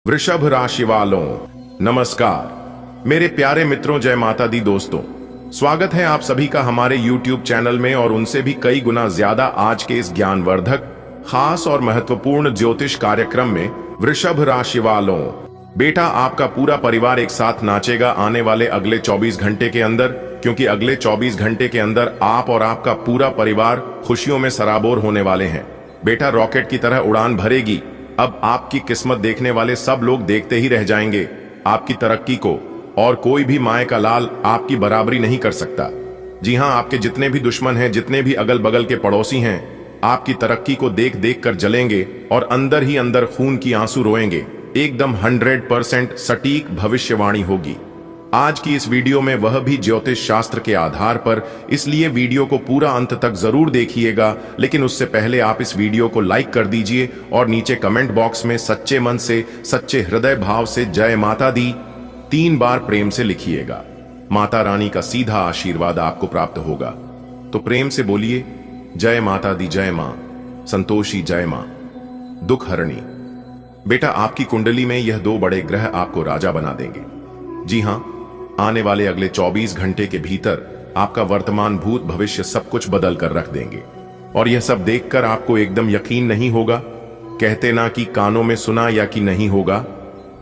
वृषभ राशि वालों नमस्कार। मेरे प्यारे मित्रों, जय माता दी। दोस्तों, स्वागत है आप सभी का हमारे YouTube चैनल में और उनसे भी कई गुना ज्यादा आज के इस ज्ञानवर्धक, खास और महत्वपूर्ण ज्योतिष कार्यक्रम में। वृषभ राशि वालों, बेटा आपका पूरा परिवार एक साथ नाचेगा आने वाले अगले 24 घंटे के अंदर, क्योंकि अगले 24 घंटे के अंदर आप और आपका पूरा परिवार खुशियों में सराबोर होने वाले हैं। बेटा रॉकेट की तरह उड़ान भरेगी। अब आपकी किस्मत देखने वाले सब लोग देखते ही रह जाएंगे आपकी तरक्की को, और कोई भी माए का लाल आपकी बराबरी नहीं कर सकता। जी हां, आपके जितने भी दुश्मन हैं, जितने भी अगल बगल के पड़ोसी हैं, आपकी तरक्की को देख देख कर जलेंगे और अंदर ही अंदर खून की आंसू रोएंगे। एकदम 100% सटीक भविष्यवाणी होगी आज की इस वीडियो में, वह भी ज्योतिष शास्त्र के आधार पर। इसलिए वीडियो को पूरा अंत तक जरूर देखिएगा, लेकिन उससे पहले आप इस वीडियो को लाइक कर दीजिए और नीचे कमेंट बॉक्स में सच्चे मन से, सच्चे हृदय भाव से जय माता दी 3 बार प्रेम से लिखिएगा। माता रानी का सीधा आशीर्वाद आपको प्राप्त होगा। तो प्रेम से बोलिए, जय माता दी, जय मां संतोषी, जय मां दुख हरणी। बेटा आपकी कुंडली में यह 2 बड़े ग्रह आपको राजा बना देंगे। जी हां, आने वाले अगले 24 घंटे के भीतर आपका वर्तमान, भूत, भविष्य सब कुछ बदल कर रख देंगे। और यह सब देखकर आपको एकदम यकीन नहीं होगा। कहते ना कि कानों में सुना या कि नहीं होगा,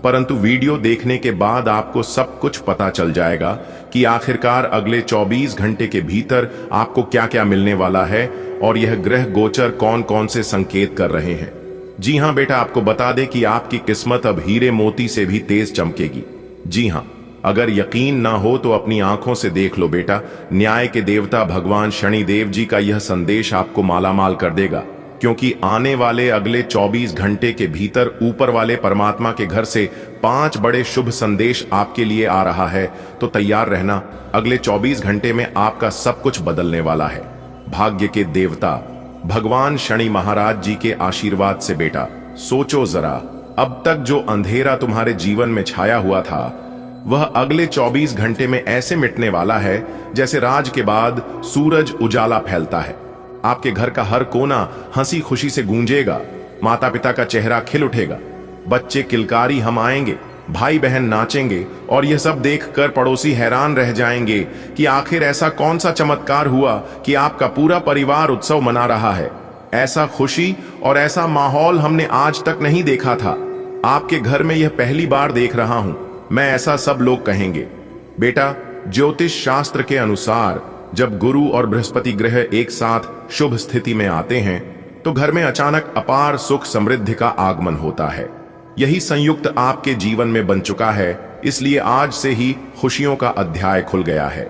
परंतु वीडियो देखने के बाद आपको सब कुछ पता चल जाएगा कि आखिरकार अगले 24 घंटे के भीतर आपको क्या क्या मिलने वाला है और यह ग्रह गोचर कौन कौन से संकेत कर रहे हैं। जी हां बेटा, आपको बता दें कि आपकी किस्मत अब हीरे मोती से भी तेज चमकेगी। जी हां, अगर यकीन ना हो तो अपनी आंखों से देख लो बेटा। न्याय के देवता भगवान शनिदेव जी का यह संदेश आपको मालामाल कर देगा, क्योंकि आने वाले अगले 24 घंटे के भीतर ऊपर वाले परमात्मा के घर से 5 बड़े शुभ संदेश आपके लिए आ रहा है। तो तैयार रहना, अगले 24 घंटे में आपका सब कुछ बदलने वाला है। भाग्य के देवता भगवान शनि महाराज जी के आशीर्वाद से बेटा सोचो जरा, अब तक जो अंधेरा तुम्हारे जीवन में छाया हुआ था, वह अगले 24 घंटे में ऐसे मिटने वाला है जैसे राज के बाद सूरज उजाला फैलता है। आपके घर का हर कोना हंसी खुशी से गूंजेगा। माता पिता का चेहरा खिल उठेगा, बच्चे किलकारी हम आएंगे, भाई बहन नाचेंगे, और यह सब देखकर पड़ोसी हैरान रह जाएंगे कि आखिर ऐसा कौन सा चमत्कार हुआ कि आपका पूरा परिवार उत्सव मना रहा है। ऐसा खुशी और ऐसा माहौल हमने आज तक नहीं देखा था। आपके घर में यह पहली बार देख रहा हूं मैं, ऐसा सब लोग कहेंगे। बेटा ज्योतिष शास्त्र के अनुसार जब गुरु और बृहस्पति ग्रह एक साथ शुभ स्थिति में आते हैं तो घर में अचानक अपार सुख समृद्धि का आगमन होता है। यही संयुक्त आपके जीवन में बन चुका है, इसलिए आज से ही खुशियों का अध्याय खुल गया है।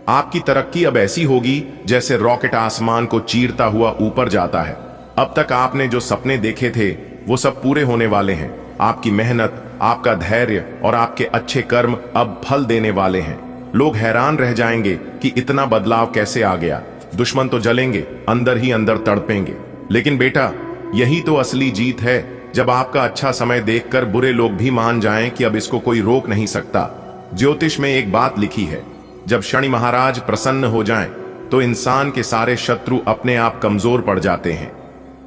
आपकी तरक्की अब ऐसी होगी जैसे रॉकेट आसमान को चीरता हुआ ऊपर जाता है। अब तक आपने जो सपने देखे थे वो सब पूरे होने वाले हैं। आपकी मेहनत, आपका धैर्य और आपके अच्छे कर्म अब फल देने वाले हैं। लोग हैरान रह जाएंगे कि इतना बदलाव कैसे आ गया। दुश्मन तो जलेंगे, अंदर ही अंदर तड़पेंगे, लेकिन बेटा यही तो असली जीत है, जब आपका अच्छा समय देखकर बुरे लोग भी मान जाएं कि अब इसको कोई रोक नहीं सकता। ज्योतिष में एक बात लिखी है, जब शनि महाराज प्रसन्न हो जाएं तो इंसान के सारे शत्रु अपने आप कमजोर पड़ जाते हैं।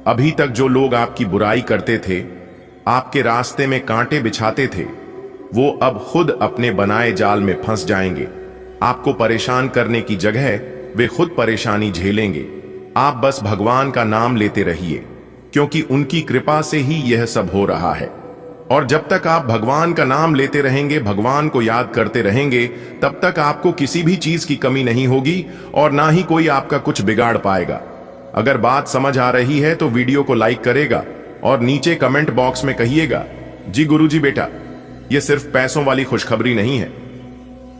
अभी तक जो लोग आपकी बुराई करते थे, आपके रास्ते में कांटे बिछाते थे, वो अब खुद अपने बनाए जाल में फंस जाएंगे। आपको परेशान करने की जगह वे खुद परेशानी झेलेंगे। आप बस भगवान का नाम लेते रहिए, क्योंकि उनकी कृपा से ही यह सब हो रहा है। और जब तक आप भगवान का नाम लेते रहेंगे, भगवान को याद करते रहेंगे, तब तक आपको किसी भी चीज की कमी नहीं होगी और ना ही कोई आपका कुछ बिगाड़ पाएगा। अगर बात समझ आ रही है तो वीडियो को लाइक करेगा और नीचे कमेंट बॉक्स में कहिएगा, जी गुरुजी बेटा, यह सिर्फ पैसों वाली खुशखबरी नहीं है,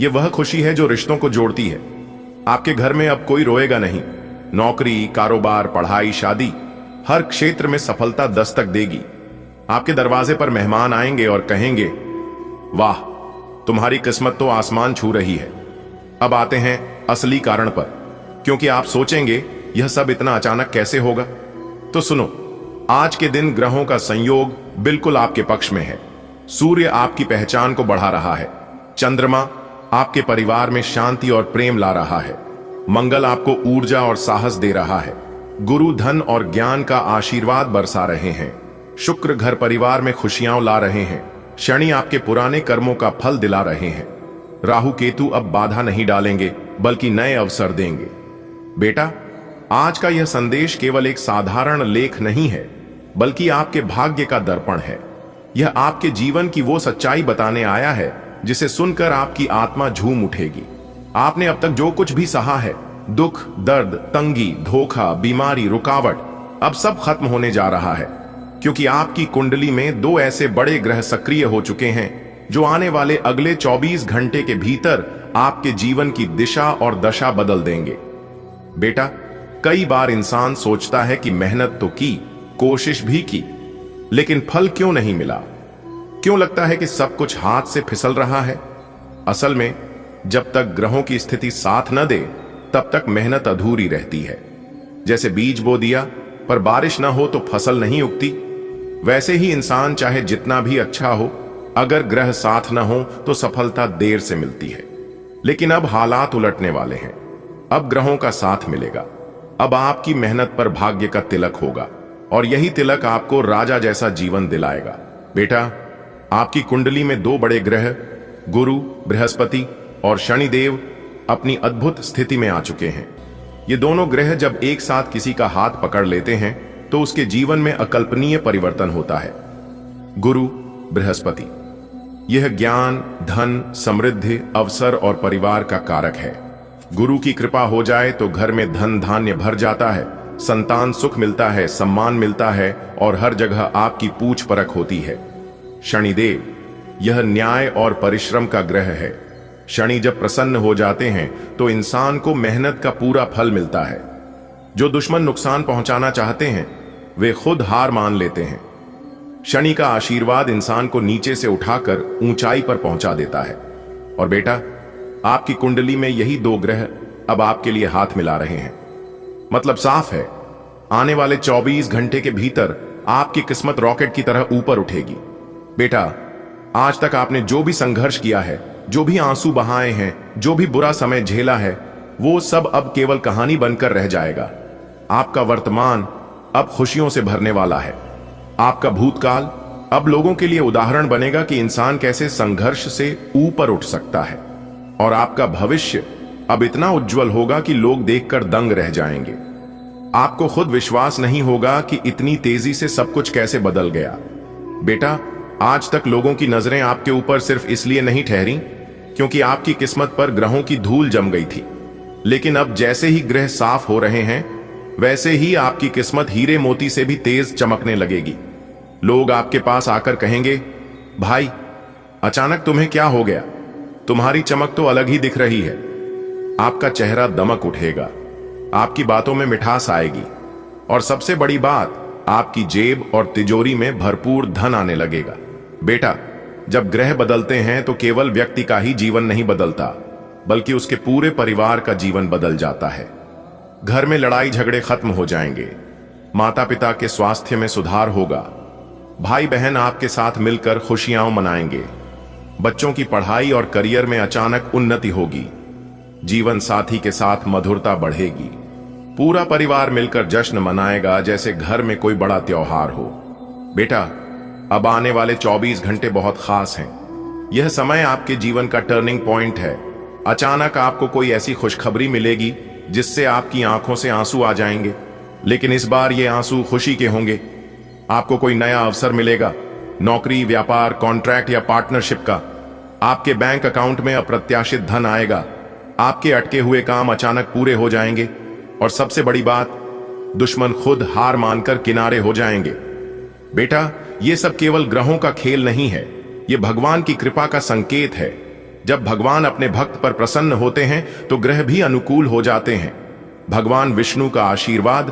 यह वह खुशी है जो रिश्तों को जोड़ती है। आपके घर में अब कोई रोएगा नहीं। नौकरी, कारोबार, पढ़ाई, शादी, हर क्षेत्र में सफलता दस्तक देगी। आपके दरवाजे पर मेहमान आएंगे और कहेंगे, वाह तुम्हारी किस्मत तो आसमान छू रही है। अब आते हैं असली कारण पर, क्योंकि आप सोचेंगे यह सब इतना अचानक कैसे होगा। तो सुनो, आज के दिन ग्रहों का संयोग बिल्कुल आपके पक्ष में है। सूर्य आपकी पहचान को बढ़ा रहा है। चंद्रमा आपके परिवार में शांति और प्रेम ला रहा है। मंगल आपको ऊर्जा और साहस दे रहा है। गुरु धन और ज्ञान का आशीर्वाद बरसा रहे हैं। शुक्र घर परिवार में खुशियां ला रहे हैं। शनि आपके पुराने कर्मों का फल दिला रहे हैं। राहु केतु अब बाधा नहीं डालेंगे बल्कि नए अवसर देंगे। बेटा, आज का यह संदेश केवल एक साधारण लेख नहीं है, बल्कि आपके भाग्य का दर्पण है। यह आपके जीवन की वो सच्चाई बताने आया है जिसे सुनकर आपकी आत्मा झूम उठेगी। आपने अब तक जो कुछ भी सहा है, दुख, दर्द, तंगी, धोखा, बीमारी, रुकावट, अब सब खत्म होने जा रहा है, क्योंकि आपकी कुंडली में दो ऐसे बड़े ग्रह सक्रिय हो चुके हैं जो आने वाले अगले 24 घंटे के भीतर आपके जीवन की दिशा और दशा बदल देंगे। बेटा, कई बार इंसान सोचता है कि मेहनत तो की, कोशिश भी की, लेकिन फल क्यों नहीं मिला? क्यों लगता है कि सब कुछ हाथ से फिसल रहा है? असल में जब तक ग्रहों की स्थिति साथ न दे, तब तक मेहनत अधूरी रहती है। जैसे बीज बो दिया पर बारिश न हो तो फसल नहीं उगती, वैसे ही इंसान चाहे जितना भी अच्छा हो, अगर ग्रह साथ न हो तो सफलता देर से मिलती है। लेकिन अब हालात उलटने वाले हैं। अब ग्रहों का साथ मिलेगा। अब आपकी मेहनत पर भाग्य का तिलक होगा और यही तिलक आपको राजा जैसा जीवन दिलाएगा। बेटा, आपकी कुंडली में दो बड़े ग्रह गुरु, बृहस्पति और शनिदेव अपनी अद्भुत स्थिति में आ चुके हैं। ये दोनों ग्रह जब एक साथ किसी का हाथ पकड़ लेते हैं तो उसके जीवन में अकल्पनीय परिवर्तन होता है। गुरु, बृहस्पति, यह ज्ञान, धन, समृद्धि, अवसर और परिवार का कारक है। गुरु की कृपा हो जाए तो घर में धन धान्य भर जाता है, संतान सुख मिलता है, सम्मान मिलता है और हर जगह आपकी पूछ परख होती है। शनिदेव, यह न्याय और परिश्रम का ग्रह है। शनि जब प्रसन्न हो जाते हैं तो इंसान को मेहनत का पूरा फल मिलता है। जो दुश्मन नुकसान पहुंचाना चाहते हैं वे खुद हार मान लेते हैं। शनि का आशीर्वाद इंसान को नीचे से उठाकर ऊंचाई पर पहुंचा देता है। और बेटा, आपकी कुंडली में यही दो ग्रह अब आपके लिए हाथ मिला रहे हैं। मतलब साफ है, आने वाले 24 घंटे के भीतर आपकी किस्मत रॉकेट की तरह ऊपर उठेगी। बेटा, आज तक आपने जो भी संघर्ष किया है, जो भी आंसू बहाए हैं, जो भी बुरा समय झेला है, वो सब अब केवल कहानी बनकर रह जाएगा। आपका वर्तमान अब खुशियों से भरने वाला है। आपका भूतकाल अब लोगों के लिए उदाहरण बनेगा कि इंसान कैसे संघर्ष से ऊपर उठ सकता है। और आपका भविष्य अब इतना उज्जवल होगा कि लोग देखकर दंग रह जाएंगे। आपको खुद विश्वास नहीं होगा कि इतनी तेजी से सब कुछ कैसे बदल गया। बेटा, आज तक लोगों की नजरें आपके ऊपर सिर्फ इसलिए नहीं ठहरी क्योंकि आपकी किस्मत पर ग्रहों की धूल जम गई थी। लेकिन अब जैसे ही ग्रह साफ हो रहे हैं, वैसे ही आपकी किस्मत हीरे मोती से भी तेज चमकने लगेगी। लोग आपके पास आकर कहेंगे, भाई, अचानक तुम्हें क्या हो गया? तुम्हारी चमक तो अलग ही दिख रही है। आपका चेहरा दमक उठेगा, आपकी बातों में मिठास आएगी और सबसे बड़ी बात, आपकी जेब और तिजोरी में भरपूर धन आने लगेगा। बेटा, जब ग्रह बदलते हैं तो केवल व्यक्ति का ही जीवन नहीं बदलता, बल्कि उसके पूरे परिवार का जीवन बदल जाता है। घर में लड़ाई झगड़े खत्म हो जाएंगे, माता पिता के स्वास्थ्य में सुधार होगा, भाई बहन आपके साथ मिलकर खुशियां मनाएंगे, बच्चों की पढ़ाई और करियर में अचानक उन्नति होगी, जीवन साथी के साथ मधुरता बढ़ेगी, पूरा परिवार मिलकर जश्न मनाएगा जैसे घर में कोई बड़ा त्योहार हो। बेटा, अब आने वाले 24 घंटे बहुत खास हैं। यह समय आपके जीवन का टर्निंग पॉइंट है। अचानक आपको कोई ऐसी खुशखबरी मिलेगी जिससे आपकी आंखों से आंसू आ जाएंगे, लेकिन इस बार ये आंसू खुशी के होंगे। आपको कोई नया अवसर मिलेगा, नौकरी, व्यापार, कॉन्ट्रैक्ट या पार्टनरशिप का। आपके बैंक अकाउंट में अप्रत्याशित धन आएगा, आपके अटके हुए काम अचानक पूरे हो जाएंगे और सबसे बड़ी बात, दुश्मन खुद हार मानकर किनारे हो जाएंगे। बेटा, ये सब केवल ग्रहों का खेल नहीं है, ये भगवान की कृपा का संकेत है। जब भगवान अपने भक्त पर प्रसन्न होते हैं तो ग्रह भी अनुकूल हो जाते हैं। भगवान विष्णु का आशीर्वाद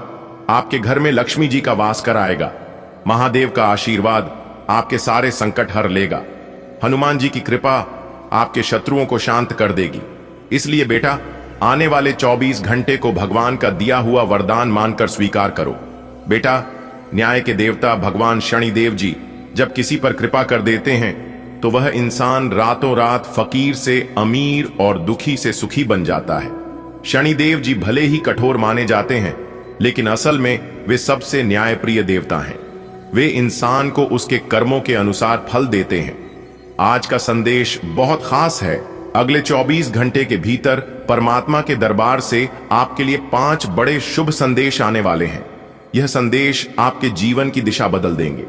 आपके घर में लक्ष्मी जी का वास कराएगा। महादेव का आशीर्वाद आपके सारे संकट हर लेगा। हनुमान जी की कृपा आपके शत्रुओं को शांत कर देगी। इसलिए बेटा, आने वाले 24 घंटे को भगवान का दिया हुआ वरदान मानकर स्वीकार करो। बेटा, न्याय के देवता भगवान शनिदेव जी जब किसी पर कृपा कर देते हैं तो वह इंसान रातों रात फकीर से अमीर और दुखी से सुखी बन जाता है। शनिदेव जी भले ही कठोर माने जाते हैं, लेकिन असल में वे सबसे न्यायप्रिय देवता हैं। वे इंसान को उसके कर्मों के अनुसार फल देते हैं। आज का संदेश बहुत खास है। अगले 24 घंटे के भीतर परमात्मा के दरबार से आपके लिए 5 बड़े शुभ संदेश आने वाले हैं। यह संदेश आपके जीवन की दिशा बदल देंगे।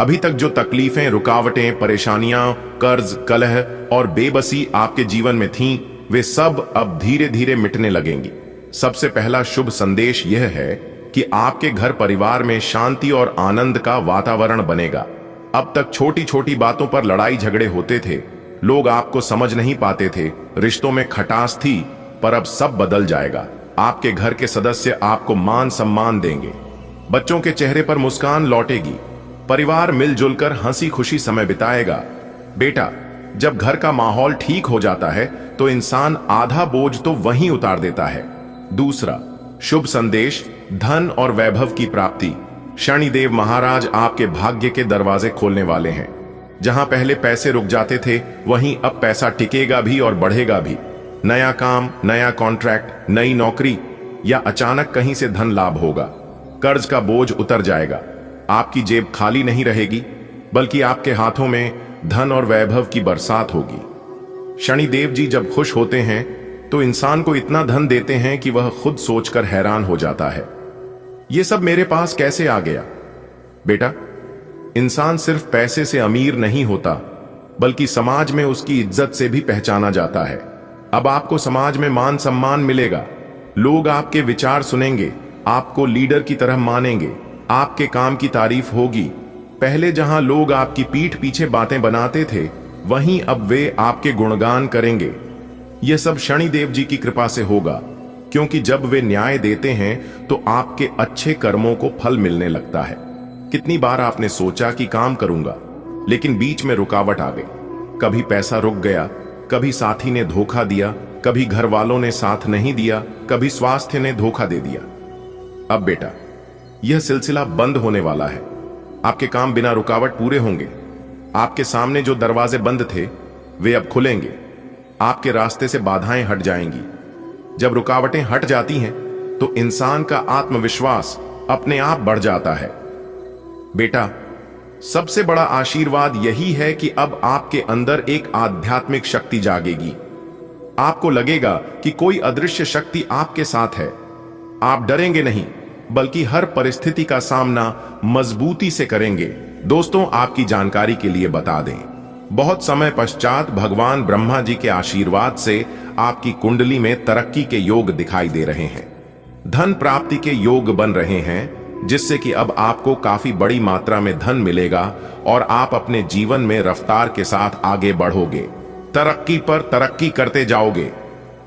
अभी तक जो तकलीफें, रुकावटें, परेशानियां, कर्ज, कलह और बेबसी आपके जीवन में थीं, वे सब अब धीरे धीरे मिटने लगेंगी। सबसे पहला शुभ संदेश यह है कि आपके घर परिवार में शांति और आनंद का वातावरण बनेगा। अब तक छोटी छोटी बातों पर लड़ाई झगड़े होते थे, लोग आपको समझ नहीं पाते थे, रिश्तों में खटास थी, पर अब सब बदल जाएगा। आपके घर के सदस्य आपको मान सम्मान देंगे, बच्चों के चेहरे पर मुस्कान लौटेगी, परिवार मिलजुल कर हंसी खुशी समय बिताएगा। बेटा, जब घर का माहौल ठीक हो जाता है तो इंसान आधा बोझ तो वहीं उतार देता है। दूसरा शुभ संदेश, धन और वैभव की प्राप्ति। शनिदेव महाराज आपके भाग्य के दरवाजे खोलने वाले हैं। जहां पहले पैसे रुक जाते थे, वहीं अब पैसा टिकेगा भी और बढ़ेगा भी। नया काम, नया कॉन्ट्रैक्ट, नई नौकरी या अचानक कहीं से धन लाभ होगा। कर्ज का बोझ उतर जाएगा। आपकी जेब खाली नहीं रहेगी, बल्कि आपके हाथों में धन और वैभव की बरसात होगी। शनिदेव जी जब खुश होते हैं तो इंसान को इतना धन देते हैं कि वह खुद सोचकर हैरान हो जाता है, ये सब मेरे पास कैसे आ गया? बेटा, इंसान सिर्फ पैसे से अमीर नहीं होता, बल्कि समाज में उसकी इज्जत से भी पहचाना जाता है। अब आपको समाज में मान सम्मान मिलेगा, लोग आपके विचार सुनेंगे, आपको लीडर की तरह मानेंगे, आपके काम की तारीफ होगी। पहले जहां लोग आपकी पीठ पीछे बातें बनाते थे, वहीं अब वे आपके गुणगान करेंगे। यह सब शनिदेव जी की कृपा से होगा, क्योंकि जब वे न्याय देते हैं तो आपके अच्छे कर्मों को फल मिलने लगता है। कितनी बार आपने सोचा कि काम करूंगा, लेकिन बीच में रुकावट आ गई। कभी पैसा रुक गया, कभी साथी ने धोखा दिया, कभी घर वालों ने साथ नहीं दिया, कभी स्वास्थ्य ने धोखा दे दिया। अब बेटा, यह सिलसिला बंद होने वाला है। आपके काम बिना रुकावट पूरे होंगे। आपके सामने जो दरवाजे बंद थे, वे अब खुलेंगे। आपके रास्ते से बाधाएं हट जाएंगी। जब रुकावटें हट जाती हैं, तो इंसान का आत्मविश्वास अपने आप बढ़ जाता है। बेटा, सबसे बड़ा आशीर्वाद यही है कि अब आपके अंदर एक आध्यात्मिक शक्ति जागेगी। आपको लगेगा कि कोई अदृश्य शक्ति आपके साथ है। आप डरेंगे नहीं, बल्कि हर परिस्थिति का सामना मजबूती से करेंगे। दोस्तों, आपकी जानकारी के लिए बता दें, बहुत समय पश्चात भगवान ब्रह्मा जी के आशीर्वाद से आपकी कुंडली में तरक्की के योग दिखाई दे रहे हैं। धन प्राप्ति के योग बन रहे हैं, जिससे कि अब आपको काफी बड़ी मात्रा में धन मिलेगा और आप अपने जीवन में रफ्तार के साथ आगे बढ़ोगे, तरक्की पर तरक्की करते जाओगे।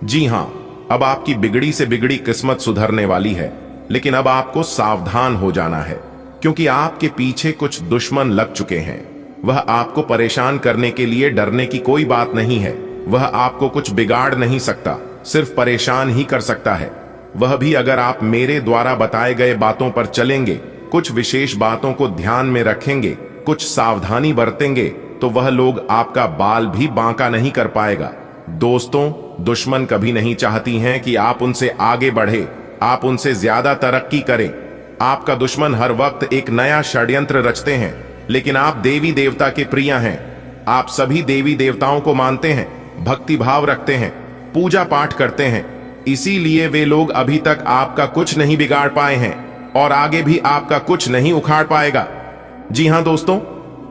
जी हां, अब आपकी बिगड़ी से बिगड़ी किस्मत सुधरने वाली है, लेकिन अब आपको सावधान हो जाना है, क्योंकि आपके पीछे कुछ दुश्मन लग चुके हैं। वह आपको परेशान करने के लिए डरने की कोई बात नहीं है। वह आपको कुछ बिगाड़ नहीं सकता, सिर्फ परेशान ही कर सकता है। वह भी अगर आप मेरे द्वारा बताए गए बातों पर चलेंगे, कुछ विशेष बातों को ध्यान में रखेंगे, कुछ सावधानी बरतेंगे, तो वह लोग आपका बाल भी बांका नहीं कर पाएगा। दोस्तों, दुश्मन कभी नहीं चाहती हैं कि आप उनसे आगे बढ़े, आप उनसे ज्यादा तरक्की करें। आपका दुश्मन हर वक्त एक नया षड्यंत्र रचते हैं, लेकिन आप देवी देवता के प्रिय हैं। आप सभी देवी देवताओं को मानते हैं, भक्ति भाव रखते हैं, पूजा पाठ करते हैं। इसीलिए वे लोग अभी तक आपका कुछ नहीं बिगाड़ पाए हैं और आगे भी आपका कुछ नहीं उखाड़ पाएगा। जी हां दोस्तों,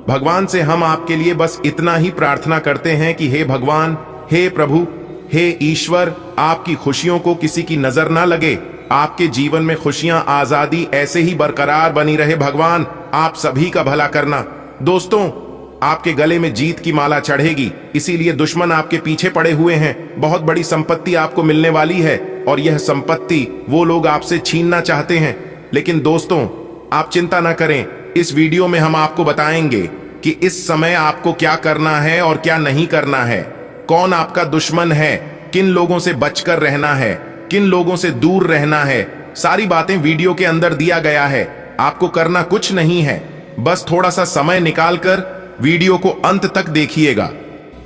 भगवान से हम आपके लिए बस इतना ही प्रार्थना करते हैं कि हे भगवान, हे प्रभु, हे ईश्वर, आपकी खुशियों को किसी की नजर ना लगे। आपके जीवन में खुशियां, आजादी ऐसे ही बरकरार बनी रहे। भगवान, आप सभी का भला करना। दोस्तों, आपके गले में जीत की माला चढ़ेगी, इसीलिए दुश्मन आपके पीछे पड़े हुए हैं। बहुत बड़ी संपत्ति आपको मिलने वाली है और यह संपत्ति वो लोग आपसे छीनना चाहते हैं। लेकिन दोस्तों, आप चिंता ना करें, इस वीडियो में हम आपको बताएंगे कि इस समय आपको क्या करना है और क्या नहीं करना है, कौन आपका दुश्मन है, किन लोगों से बचकर रहना है, किन लोगों से दूर रहना है। सारी बातें वीडियो के अंदर दिया गया है। आपको करना कुछ नहीं है, बस थोड़ा सा समय निकालकर वीडियो को अंत तक देखिएगा।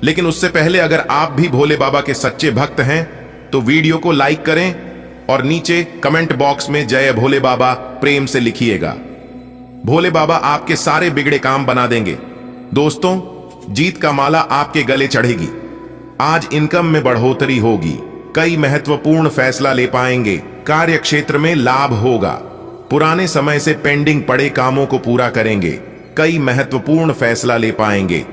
लेकिन उससे पहले अगर आप भी भोले बाबा के सच्चे भक्त हैं तो वीडियो को लाइक करें और नीचे कमेंट बॉक्स में जय भोले बाबा प्रेम से लिखिएगा। भोले बाबा आपके सारे बिगड़े काम बना देंगे। दोस्तों, जीत का माला आपके गले चढ़ेगी। आज इनकम में बढ़ोतरी होगी। कई महत्वपूर्ण फैसला ले पाएंगे। कार्य क्षेत्र में लाभ होगा। पुराने समय से पेंडिंग पड़े कामों को पूरा करेंगे। कई महत्वपूर्ण फैसला ले पाएंगे।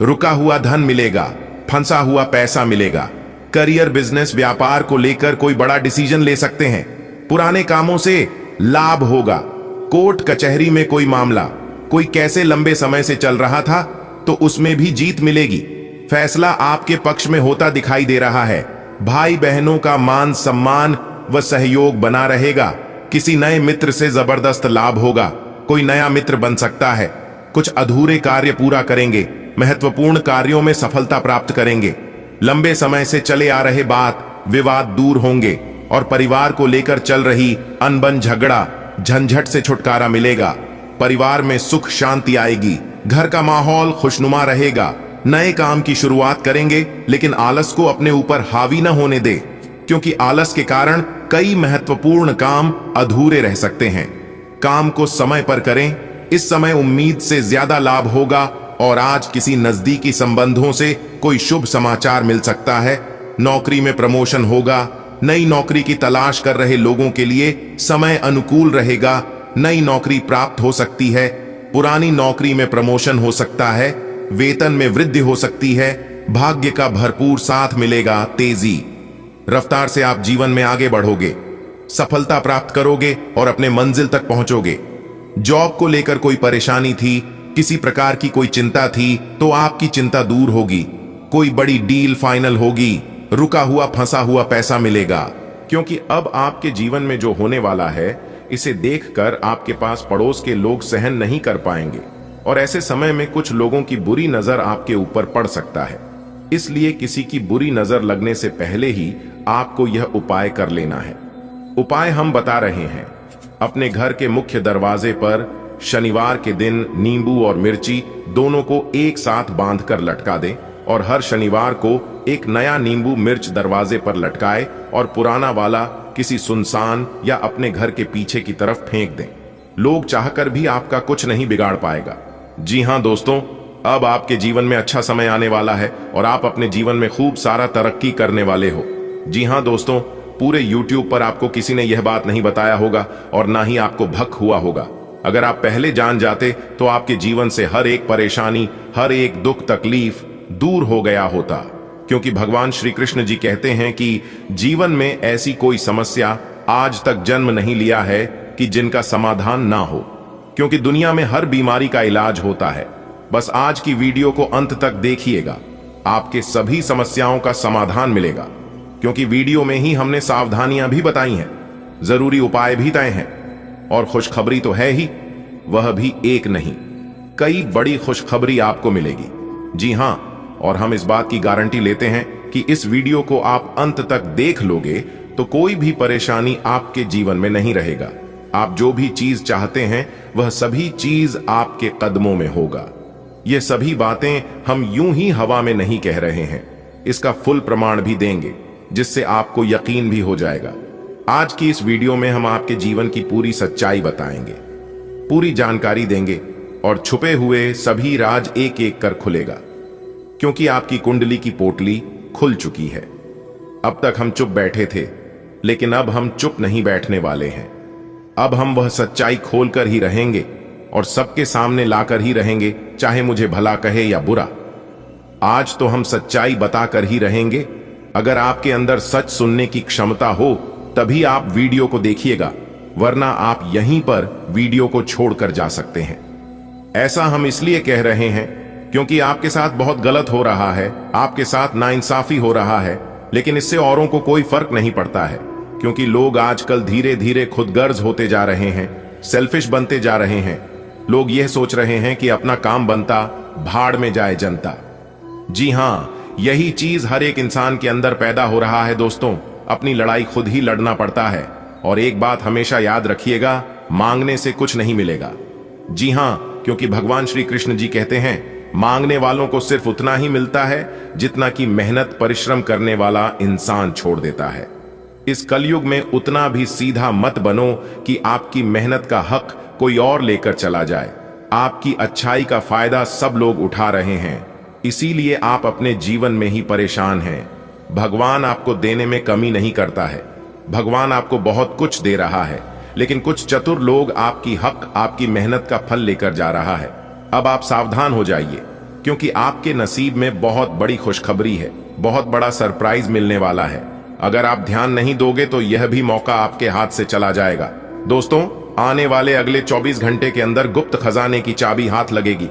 रुका हुआ धन मिलेगा। फंसा हुआ पैसा मिलेगा। करियर, बिजनेस, व्यापार को लेकर कोई बड़ा डिसीजन ले सकते हैं। पुराने कामों से लाभ होगा। कोर्ट कचहरी में कोई मामला, कोई कैसे लंबे समय से चल रहा था, तो उसमें भी जीत मिलेगी। फैसला आपके पक्ष में होता दिखाई दे रहा है। भाई बहनों का मान सम्मान व सहयोग बना रहेगा। किसी नए मित्र से जबरदस्त लाभ होगा। कोई नया मित्र बन सकता है। कुछ अधूरे कार्य पूरा करेंगे। महत्वपूर्ण कार्यों में सफलता प्राप्त करेंगे। लंबे समय से चले आ रहे बात विवाद दूर होंगे और परिवार को लेकर चल रही अनबन, झगड़ा, झंझट से छुटकारा मिलेगा। परिवार में सुख शांति आएगी। घर का माहौल खुशनुमा रहेगा। नए काम की शुरुआत करेंगे, लेकिन आलस को अपने ऊपर हावी न होने दे, क्योंकि आलस के कारण कई महत्वपूर्ण काम अधूरे रह सकते हैं। काम को समय पर करें। इस समय उम्मीद से ज्यादा लाभ होगा और आज किसी नजदीकी संबंधों से कोई शुभ समाचार मिल सकता है। नौकरी में प्रमोशन होगा। नई नौकरी की तलाश कर रहे लोगों के लिए समय अनुकूल रहेगा। नई नौकरी प्राप्त हो सकती है। पुरानी नौकरी में प्रमोशन हो सकता है। वेतन में वृद्धि हो सकती है। भाग्य का भरपूर साथ मिलेगा। तेजी रफ्तार से आप जीवन में आगे बढ़ोगे। सफलता प्राप्त करोगे और अपने मंजिल तक पहुंचोगे। जॉब को लेकर कोई परेशानी थी, किसी प्रकार की कोई चिंता थी, तो आपकी चिंता दूर होगी। कोई बड़ी डील फाइनल होगी। रुका हुआ फंसा हुआ पैसा मिलेगा, क्योंकि अब आपके जीवन में जो होने वाला है, इसे देखकर आपके पास पड़ोस के लोग सहन नहीं कर पाएंगे और ऐसे समय में कुछ लोगों की बुरी नजर आपके ऊपर पड़ सकता है। इसलिए किसी की बुरी नजर लगने से पहले ही आपको यह उपाय कर लेना है। उपाय हम बता रहे हैं। अपने घर के मुख्य दरवाजे पर शनिवार के दिन नींबू और मिर्ची दोनों को एक साथ बांधकर लटका दें और हर शनिवार को एक नया नींबू मिर्च दरवाजे पर लटकाए और पुराना वाला किसी सुनसान या अपने घर के पीछे की तरफ फेंक दें। लोग चाहकर भी आपका कुछ नहीं बिगाड़ पाएगा। जी हां दोस्तों, अब आपके जीवन में अच्छा समय आने वाला है और आप अपने जीवन में खूब सारा तरक्की करने वाले हो। जी हां दोस्तों, पूरे YouTube पर आपको किसी ने यह बात नहीं बताया होगा और ना ही आपको भक हुआ होगा। अगर आप पहले जान जाते तो आपके जीवन से हर एक परेशानी, हर एक दुख तकलीफ दूर हो गया होता, क्योंकि भगवान श्री कृष्ण जी कहते हैं कि जीवन में ऐसी कोई समस्या आज तक जन्म नहीं लिया है कि जिनका समाधान ना हो, क्योंकि दुनिया में हर बीमारी का इलाज होता है। बस आज की वीडियो को अंत तक देखिएगा, आपके सभी समस्याओं का समाधान मिलेगा, क्योंकि वीडियो में ही हमने सावधानियां भी बताई हैं, जरूरी उपाय भी तय हैं और खुशखबरी तो है ही, वह भी एक नहीं, कई बड़ी खुशखबरी आपको मिलेगी। जी हां, और हम इस बात की गारंटी लेते हैं कि इस वीडियो को आप अंत तक देख लोगे तो कोई भी परेशानी आपके जीवन में नहीं रहेगा। आप जो भी चीज चाहते हैं वह सभी चीज आपके कदमों में होगा। ये सभी बातें हम यूं ही हवा में नहीं कह रहे हैं, इसका फुल प्रमाण भी देंगे, जिससे आपको यकीन भी हो जाएगा। आज की इस वीडियो में हम आपके जीवन की पूरी सच्चाई बताएंगे, पूरी जानकारी देंगे और छुपे हुए सभी राज एक एक कर खुलेगा, क्योंकि आपकी कुंडली की पोटली खुल चुकी है। अब तक हम चुप बैठे थे, लेकिन अब हम चुप नहीं बैठने वाले हैं। अब हम वह सच्चाई खोलकर ही रहेंगे और सबके सामने लाकर ही रहेंगे, चाहे मुझे भला कहे या बुरा। आज तो हम सच्चाई बताकर ही रहेंगे। अगर आपके अंदर सच सुनने की क्षमता हो तभी आप वीडियो को देखिएगा, वरना आप यहीं पर वीडियो को छोड़कर जा सकते हैं। ऐसा हम इसलिए कह रहे हैं क्योंकि आपके साथ बहुत गलत हो रहा है, आपके साथ नाइंसाफी हो रहा है, लेकिन इससे औरों को कोई फर्क नहीं पड़ता है, क्योंकि लोग आजकल धीरे धीरे खुदगर्ज होते जा रहे हैं, सेल्फिश बनते जा रहे हैं। लोग यह सोच रहे हैं कि अपना काम बनता, भाड़ में जाए जनता। जी हां, यही चीज हर एक इंसान के अंदर पैदा हो रहा है दोस्तों। अपनी लड़ाई खुद ही लड़ना पड़ता है, और एक बात हमेशा याद रखिएगा, मांगने से कुछ नहीं मिलेगा। जी हां, क्योंकि भगवान श्री कृष्ण जी कहते हैं, मांगने वालों को सिर्फ उतना ही मिलता है जितना कि मेहनत परिश्रम करने वाला इंसान छोड़ देता है। इस कलयुग में उतना भी सीधा मत बनो कि आपकी मेहनत का हक कोई और लेकर चला जाए। आपकी अच्छाई का फायदा सब लोग उठा रहे हैं, इसीलिए आप अपने जीवन में ही परेशान हैं। भगवान आपको देने में कमी नहीं करता है। भगवान आपको बहुत कुछ दे रहा है, लेकिन कुछ चतुर लोग आपकी हक, आपकी मेहनत का फल लेकर जा रहा है। अब आप सावधान हो जाइए, क्योंकि आपके नसीब में बहुत बड़ी खुशखबरी है। बहुत बड़ा सरप्राइज मिलने वाला है। अगर आप ध्यान नहीं दोगे तो यह भी मौका आपके हाथ से चला जाएगा। दोस्तों, आने वाले अगले 24 घंटे के अंदर गुप्त खजाने की चाबी हाथ लगेगी।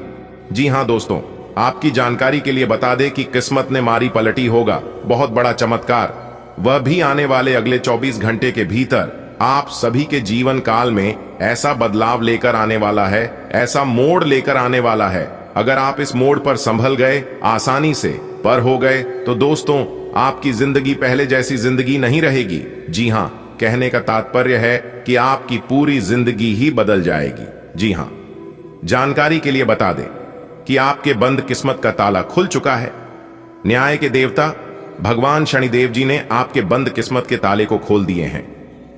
जी हां दोस्तों, आपकी जानकारी के लिए बता दें कि किस्मत ने मारी पलटी होगा। बहुत बड़ा चमत्कार, वह भी आने वाले अगले 24 घंटे के भीतर आप सभी के जीवन काल में ऐसा बदलाव लेकर आने वाला है, ऐसा मोड़ लेकर आने वाला है। अगर आप इस मोड़ पर संभल गए, आसानी से पर हो गए, तो दोस्तों आपकी जिंदगी पहले जैसी जिंदगी नहीं रहेगी। जी हां, कहने का तात्पर्य है कि आपकी पूरी जिंदगी ही बदल जाएगी। जी हां, जानकारी के लिए बता दें कि आपके बंद किस्मत का ताला खुल चुका है। न्याय के देवता भगवान शनिदेव जी ने आपके बंद किस्मत के ताले को खोल दिए हैं,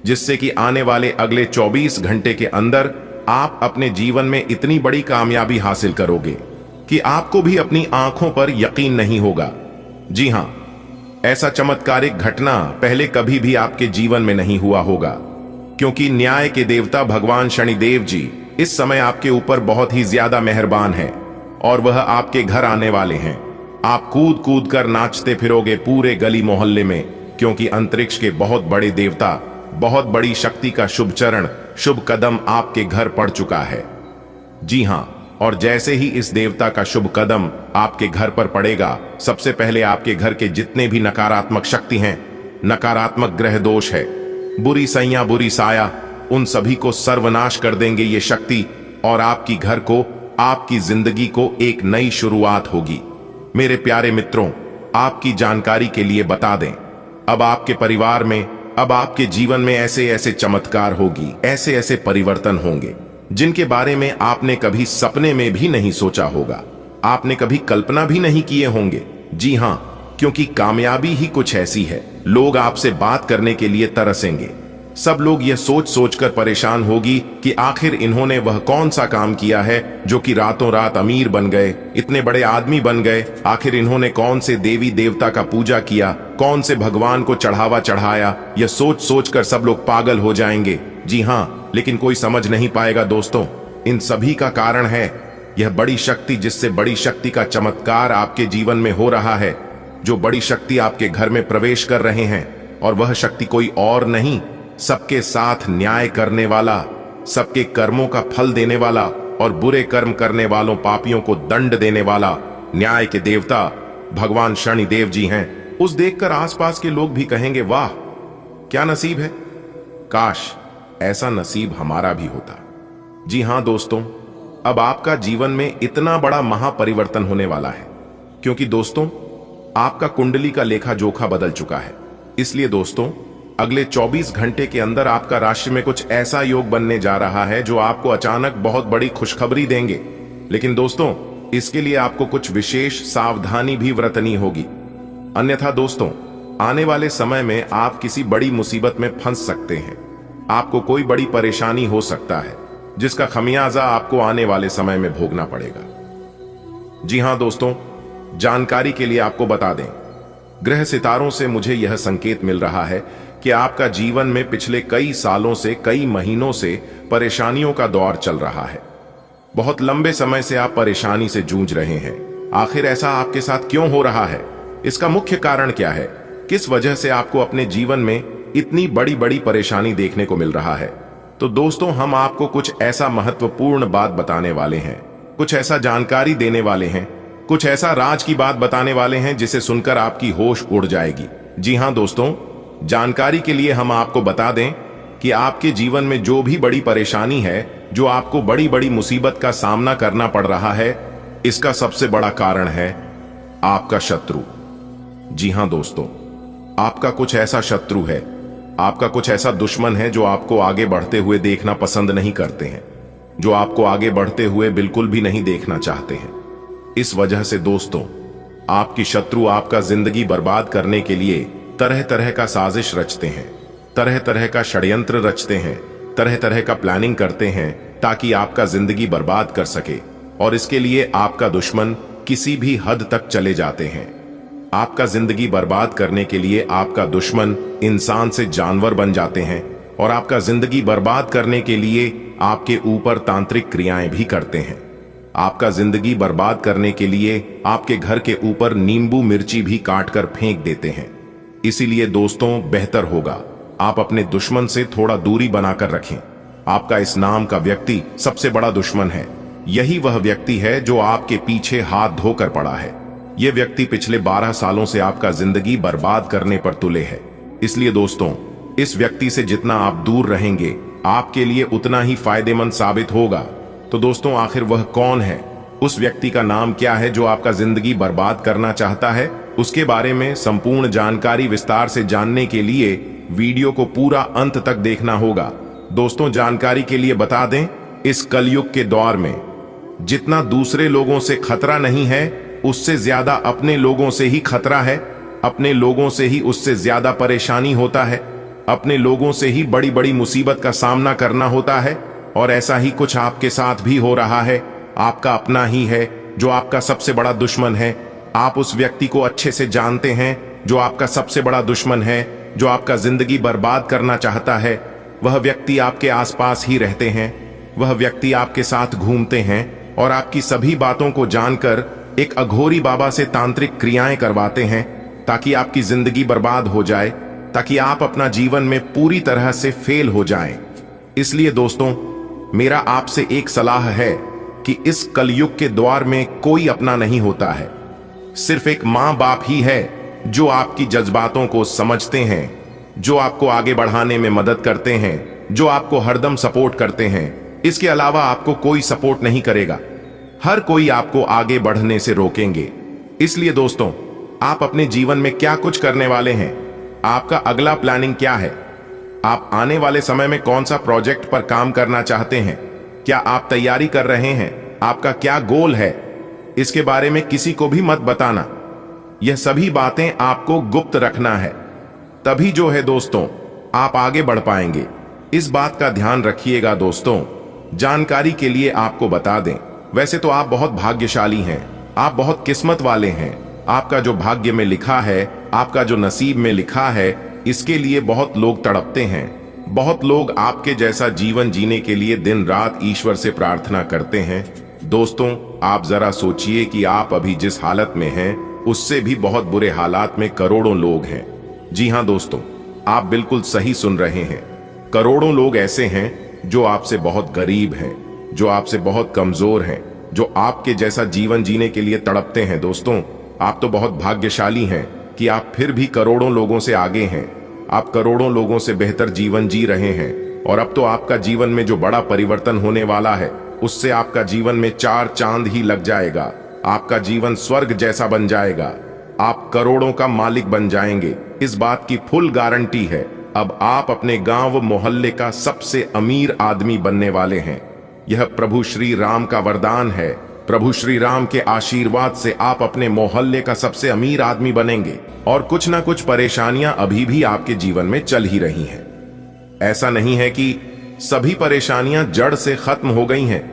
जिससे कि आने वाले अगले 24 घंटे के अंदर आप अपने जीवन में इतनी बड़ी कामयाबी हासिल करोगे कि आपको भी अपनी आंखों पर यकीन नहीं होगा। जी हां, ऐसा चमत्कारिक घटना पहले कभी भी आपके जीवन में नहीं हुआ होगा, क्योंकि न्याय के देवता भगवान शनिदेव जी इस समय आपके ऊपर बहुत ही ज्यादा मेहरबान है और वह आपके घर आने वाले हैं। आप कूद कूद कर नाचते फिरोगे पूरे गली मोहल्ले में, क्योंकि अंतरिक्ष के बहुत बड़े देवता, बहुत बड़ी शक्ति का शुभ चरण, शुभ कदम आपके घर पड़ चुका है। जी हां, और जैसे ही इस देवता का शुभ कदम आपके घर पर पड़ेगा, सबसे पहले आपके घर के जितने भी नकारात्मक शक्ति हैं, नकारात्मक ग्रह दोष है, बुरी सैया, बुरी साया, उन सभी को सर्वनाश कर देंगे ये शक्ति, और आपकी घर को, आपकी जिंदगी को एक नई शुरुआत होगी। मेरे प्यारे मित्रों, आपकी जानकारी के लिए बता दें, अब आपके परिवार में, अब आपके जीवन में ऐसे ऐसे चमत्कार होगी, ऐसे ऐसे परिवर्तन होंगे जिनके बारे में आपने कभी सपने में भी नहीं सोचा होगा, आपने कभी कल्पना भी नहीं किए होंगे। जी हां, क्योंकि कामयाबी ही कुछ ऐसी है, लोग आपसे बात करने के लिए तरसेंगे। सब लोग यह सोच सोचकर परेशान होगी कि आखिर इन्होंने वह कौन सा काम किया है जो कि रातों रात अमीर बन गए, इतने बड़े आदमी बन गए। आखिर इन्होंने कौन से देवी देवता का पूजा किया, कौन से भगवान को चढ़ावा चढ़ाया। यह सोच सोचकर सब लोग पागल हो जाएंगे। जी हां, लेकिन कोई समझ नहीं पाएगा दोस्तों, इन सभी का कारण है यह बड़ी शक्ति, जिससे बड़ी शक्ति का चमत्कार आपके जीवन में हो रहा है। जो बड़ी शक्ति आपके घर में प्रवेश कर रहे हैं, और वह शक्ति कोई और नहीं, सबके साथ न्याय करने वाला, सबके कर्मों का फल देने वाला, और बुरे कर्म करने वालों पापियों को दंड देने वाला न्याय के देवता भगवान शनिदेव जी हैं। उस देखकर आसपास के लोग भी कहेंगे, वाह क्या नसीब है, काश ऐसा नसीब हमारा भी होता। जी हां दोस्तों, अब आपका जीवन में इतना बड़ा महापरिवर्तन होने वाला है, क्योंकि दोस्तों आपका कुंडली का लेखा जोखा बदल चुका है। इसलिए दोस्तों, अगले 24 घंटे के अंदर आपका राशि में कुछ ऐसा योग बनने जा रहा है जो आपको अचानक बहुत बड़ी खुशखबरी देंगे। लेकिन दोस्तों, इसके लिए आपको कुछ विशेष सावधानी भी बरतनी होगी, अन्यथा दोस्तों आने वाले समय में आप किसी बड़ी मुसीबत में फंस सकते हैं। आपको कोई बड़ी परेशानी हो सकता है, जिसका खमियाजा आपको आने वाले समय में भोगना पड़ेगा। जी हां दोस्तों, जानकारी के लिए आपको बता दें, ग्रह सितारों से मुझे यह संकेत मिल रहा है कि आपका जीवन में पिछले कई सालों से, कई महीनों से परेशानियों का दौर चल रहा है। बहुत लंबे समय से आप परेशानी से जूझ रहे हैं। आखिर ऐसा आपके साथ क्यों हो रहा है? इसका मुख्य कारण क्या है? किस वजह से आपको अपने जीवन में इतनी बड़ी बड़ी परेशानी देखने को मिल रहा है? तो दोस्तों, हम आपको कुछ ऐसा महत्वपूर्ण बात बताने वाले हैं, कुछ ऐसा जानकारी देने वाले हैं, कुछ ऐसा राज की बात बताने वाले हैं जिसे सुनकर आपकी होश उड़ जाएगी। जी हां दोस्तों, जानकारी के लिए हम आपको बता दें कि आपके जीवन में जो भी बड़ी परेशानी है, जो आपको बड़ी बड़ी मुसीबत का सामना करना पड़ रहा है, इसका सबसे बड़ा कारण है आपका शत्रु। जी हां दोस्तों, आपका कुछ ऐसा शत्रु है, आपका कुछ ऐसा दुश्मन है जो आपको आगे बढ़ते हुए देखना पसंद नहीं करते हैं, जो आपको आगे बढ़ते हुए बिल्कुल भी नहीं देखना चाहते हैं। इस वजह से दोस्तों, आपकी शत्रु आपका जिंदगी बर्बाद करने के लिए तरह तरह का साजिश रचते हैं, तरह तरह का षड्यंत्र रचते हैं, तरह तरह का प्लानिंग करते हैं ताकि आपका जिंदगी बर्बाद कर सके। और इसके लिए आपका दुश्मन किसी भी हद तक चले जाते हैं। आपका जिंदगी बर्बाद करने के लिए आपका दुश्मन इंसान से जानवर बन जाते हैं और आपका जिंदगी बर्बाद करने के लिए आपके ऊपर तांत्रिक क्रियाएं भी करते हैं। आपका जिंदगी बर्बाद करने के लिए आपके घर के ऊपर नींबू मिर्ची भी काट कर फेंक देते हैं। इसीलिए दोस्तों, बेहतर होगा आप अपने दुश्मन से थोड़ा दूरी बनाकर रखें। आपका इस नाम का व्यक्ति सबसे बड़ा दुश्मन है। यही वह व्यक्ति है जो आपके पीछे हाथ धोकर पड़ा है। यह व्यक्ति पिछले 12 सालों से आपका जिंदगी बर्बाद करने पर तुले है। इसलिए दोस्तों, इस व्यक्ति से जितना आप दूर रहेंगे आपके लिए उतना ही फायदेमंद साबित होगा। तो दोस्तों, आखिर वह कौन है? उस व्यक्ति का नाम क्या है जो आपका जिंदगी बर्बाद करना चाहता है? उसके बारे में संपूर्ण जानकारी विस्तार से जानने के लिए वीडियो को पूरा अंत तक देखना होगा। दोस्तों, जानकारी के लिए बता दें, इस कलयुग के दौर में जितना दूसरे लोगों से खतरा नहीं है, उससे ज्यादा अपने लोगों से ही खतरा है। अपने लोगों से ही उससे ज्यादा परेशानी होता है। अपने लोगों से ही बड़ी बड़ी मुसीबत का सामना करना होता है। और ऐसा ही कुछ आपके साथ भी हो रहा है। आपका अपना ही है जो आपका सबसे बड़ा दुश्मन है। आप उस व्यक्ति को अच्छे से जानते हैं जो आपका सबसे बड़ा दुश्मन है, जो आपका जिंदगी बर्बाद करना चाहता है। वह व्यक्ति आपके आसपास ही रहते हैं। वह व्यक्ति आपके साथ घूमते हैं और आपकी सभी बातों को जानकर एक अघोरी बाबा से तांत्रिक क्रियाएं करवाते हैं ताकि आपकी जिंदगी बर्बाद हो जाए, ताकि आप अपना जीवन में पूरी तरह से फेल हो जाएं। इसलिए दोस्तों, मेरा आपसे एक सलाह है कि इस कलयुग के द्वार में कोई अपना नहीं होता है। सिर्फ एक माँ बाप ही है जो आपकी जज्बातों को समझते हैं, जो आपको आगे बढ़ाने में मदद करते हैं, जो आपको हरदम सपोर्ट करते हैं। इसके अलावा आपको कोई सपोर्ट नहीं करेगा। हर कोई आपको आगे बढ़ने से रोकेंगे। इसलिए दोस्तों, आप अपने जीवन में क्या कुछ करने वाले हैं? आपका अगला प्लानिंग क्या है? आप आने वाले समय में कौन सा प्रोजेक्ट पर काम करना चाहते हैं? क्या आप तैयारी कर रहे हैं? आपका क्या गोल है? इसके बारे में किसी को भी मत बताना। यह सभी बातें आपको गुप्त रखना है। तभी जो है दोस्तों, आप आगे बढ़ पाएंगे। इस बात का ध्यान रखिएगा दोस्तों। जानकारी के लिए आपको बता दें, वैसे तो आप बहुत भाग्यशाली हैं, आप बहुत किस्मत वाले हैं। आपका जो भाग्य में लिखा है, आपका जो नसीब में लिखा है, इसके लिए बहुत लोग तड़पते हैं। बहुत लोग आपके जैसा जीवन जीने के लिए दिन रात ईश्वर से प्रार्थना करते हैं। दोस्तों, आप जरा सोचिए कि आप अभी जिस हालत में हैं, उससे भी बहुत बुरे हालात में करोड़ों लोग हैं। जी हां दोस्तों, आप बिल्कुल सही सुन रहे हैं। करोड़ों लोग ऐसे हैं जो आपसे बहुत गरीब हैं, जो आपसे बहुत कमजोर हैं, जो आपके जैसा जीवन जीने के लिए तड़पते हैं। दोस्तों, आप तो बहुत भाग्यशाली हैं कि आप फिर भी करोड़ों लोगों से आगे हैं। आप करोड़ों लोगों से बेहतर जीवन जी रहे हैं। और अब तो आपका जीवन में जो बड़ा परिवर्तन होने वाला है, उससे आपका जीवन में 4 चांद ही लग जाएगा। आपका जीवन स्वर्ग जैसा बन जाएगा। आप करोड़ों का मालिक बन जाएंगे। इस बात की फुल गारंटी है। अब आप अपने गांव मोहल्ले का सबसे अमीर आदमी बनने वाले हैं। यह प्रभु श्री राम का वरदान है। प्रभु श्री राम के आशीर्वाद से आप अपने मोहल्ले का सबसे अमीर आदमी बनेंगे। और कुछ ना कुछ परेशानियां अभी भी आपके जीवन में चल ही रही हैं। ऐसा नहीं है कि सभी परेशानियां जड़ से खत्म हो गई हैं,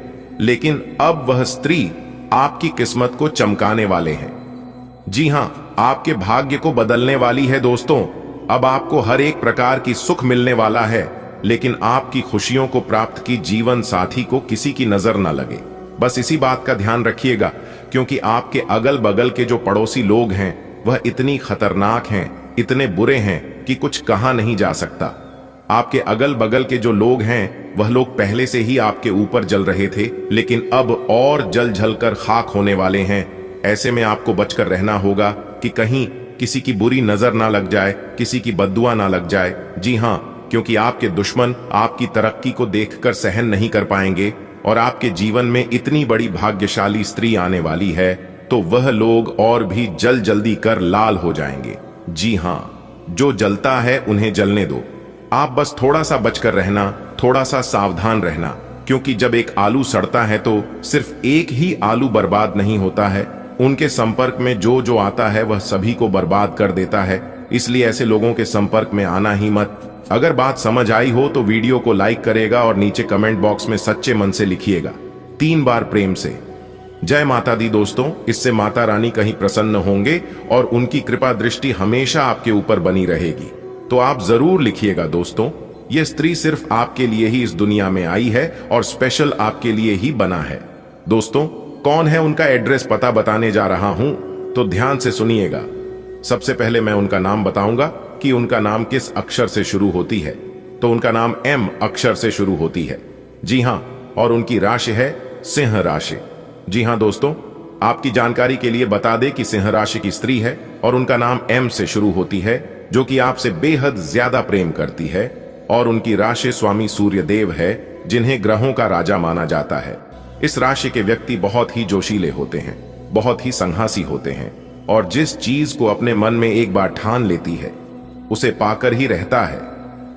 लेकिन अब वह स्त्री आपकी किस्मत को चमकाने वाले हैं। जी हां, आपके भाग्य को बदलने वाली है दोस्तों। अब आपको हर एक प्रकार की सुख मिलने वाला है, लेकिन आपकी खुशियों को प्राप्त की जीवन साथी को किसी की नजर ना लगे। बस इसी बात का ध्यान रखिएगा, क्योंकि आपके अगल बगल के जो पड़ोसी लोग हैं वह इतनी खतरनाक हैं, इतने बुरे हैं कि कुछ कहा नहीं जा सकता। आपके अगल बगल के जो लोग हैं वह लोग पहले से ही आपके ऊपर जल रहे थे, लेकिन अब और जल जलकर खाक होने वाले हैं। ऐसे में आपको बचकर रहना होगा कि कहीं किसी की बुरी नजर ना लग जाए, किसी की बद्दुआ ना लग जाए। जी हां, क्योंकि आपके दुश्मन आपकी तरक्की को देखकर सहन नहीं कर पाएंगे और आपके जीवन में इतनी बड़ी भाग्यशाली स्त्री आने वाली है तो वह लोग और भी जल्दी कर लाल हो जाएंगे। जी हां, जो जलता है उन्हें जलने दो। आप बस थोड़ा सा बचकर रहना, थोड़ा सा सावधान रहना, क्योंकि जब एक आलू सड़ता है तो सिर्फ एक ही आलू बर्बाद नहीं होता है, उनके संपर्क में जो जो आता है वह सभी को बर्बाद कर देता है। इसलिए ऐसे लोगों के संपर्क में आना ही मत। अगर बात समझ आई हो तो वीडियो को लाइक करेगा और नीचे कमेंट बॉक्स में सच्चे मन से लिखिएगा 3 बार प्रेम से। जय माता दी दोस्तों, इससे माता रानी कहीं प्रसन्न होंगे और उनकी कृपा दृष्टि हमेशा आपके ऊपर बनी रहेगी। तो आप जरूर लिखिएगा दोस्तों, यह स्त्री सिर्फ आपके लिए ही इस दुनिया में आई है और स्पेशल आपके लिए ही बना है। दोस्तों, कौन है उनका एड्रेस पता बताने जा रहा हूं, तो ध्यान से सुनिएगा। सबसे पहले मैं उनका नाम बताऊंगा कि उनका नाम किस अक्षर से शुरू होती है। तो उनका नाम एम अक्षर से शुरू होती है। जी हां, और उनकी राशि है सिंह राशि। जी हां दोस्तों, आपकी जानकारी के लिए बता दें कि सिंह राशि की स्त्री है और उनका नाम एम से शुरू होती है, जो कि आपसे बेहद ज्यादा प्रेम करती है। और उनकी राशि स्वामी सूर्य देव है, जिन्हें ग्रहों का राजा माना जाता है। इस राशि के व्यक्ति बहुत ही जोशीले होते हैं, बहुत ही संहासी होते हैं और जिस चीज को अपने मन में एक बार ठान लेती है उसे पाकर ही रहता है।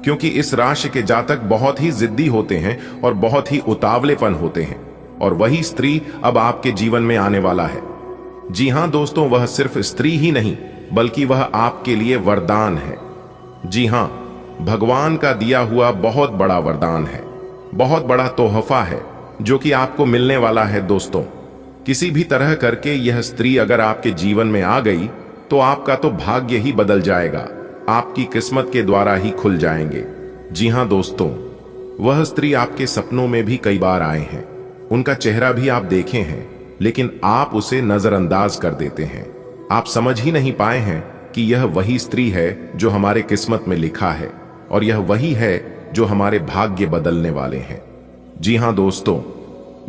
क्योंकि इस राशि के जातक बहुत ही जिद्दी होते हैं और बहुत ही उतावलेपन होते हैं, और वही स्त्री अब आपके जीवन में आने वाला है। जी हां दोस्तों, वह सिर्फ स्त्री ही नहीं बल्कि वह आपके लिए वरदान है। जी हां, भगवान का दिया हुआ बहुत बड़ा वरदान है, बहुत बड़ा तोहफा है जो कि आपको मिलने वाला है। दोस्तों, किसी भी तरह करके यह स्त्री अगर आपके जीवन में आ गई तो आपका तो भाग्य ही बदल जाएगा, आपकी किस्मत के द्वारा ही खुल जाएंगे। जी हां दोस्तों, वह स्त्री आपके सपनों में भी कई बार आए हैं, उनका चेहरा भी आप देखे हैं, लेकिन आप उसे नजरअंदाज कर देते हैं। आप समझ ही नहीं पाए हैं कि यह वही स्त्री है जो हमारे किस्मत में लिखा है, और यह वही है जो हमारे भाग्य बदलने वाले हैं। जी हां दोस्तों,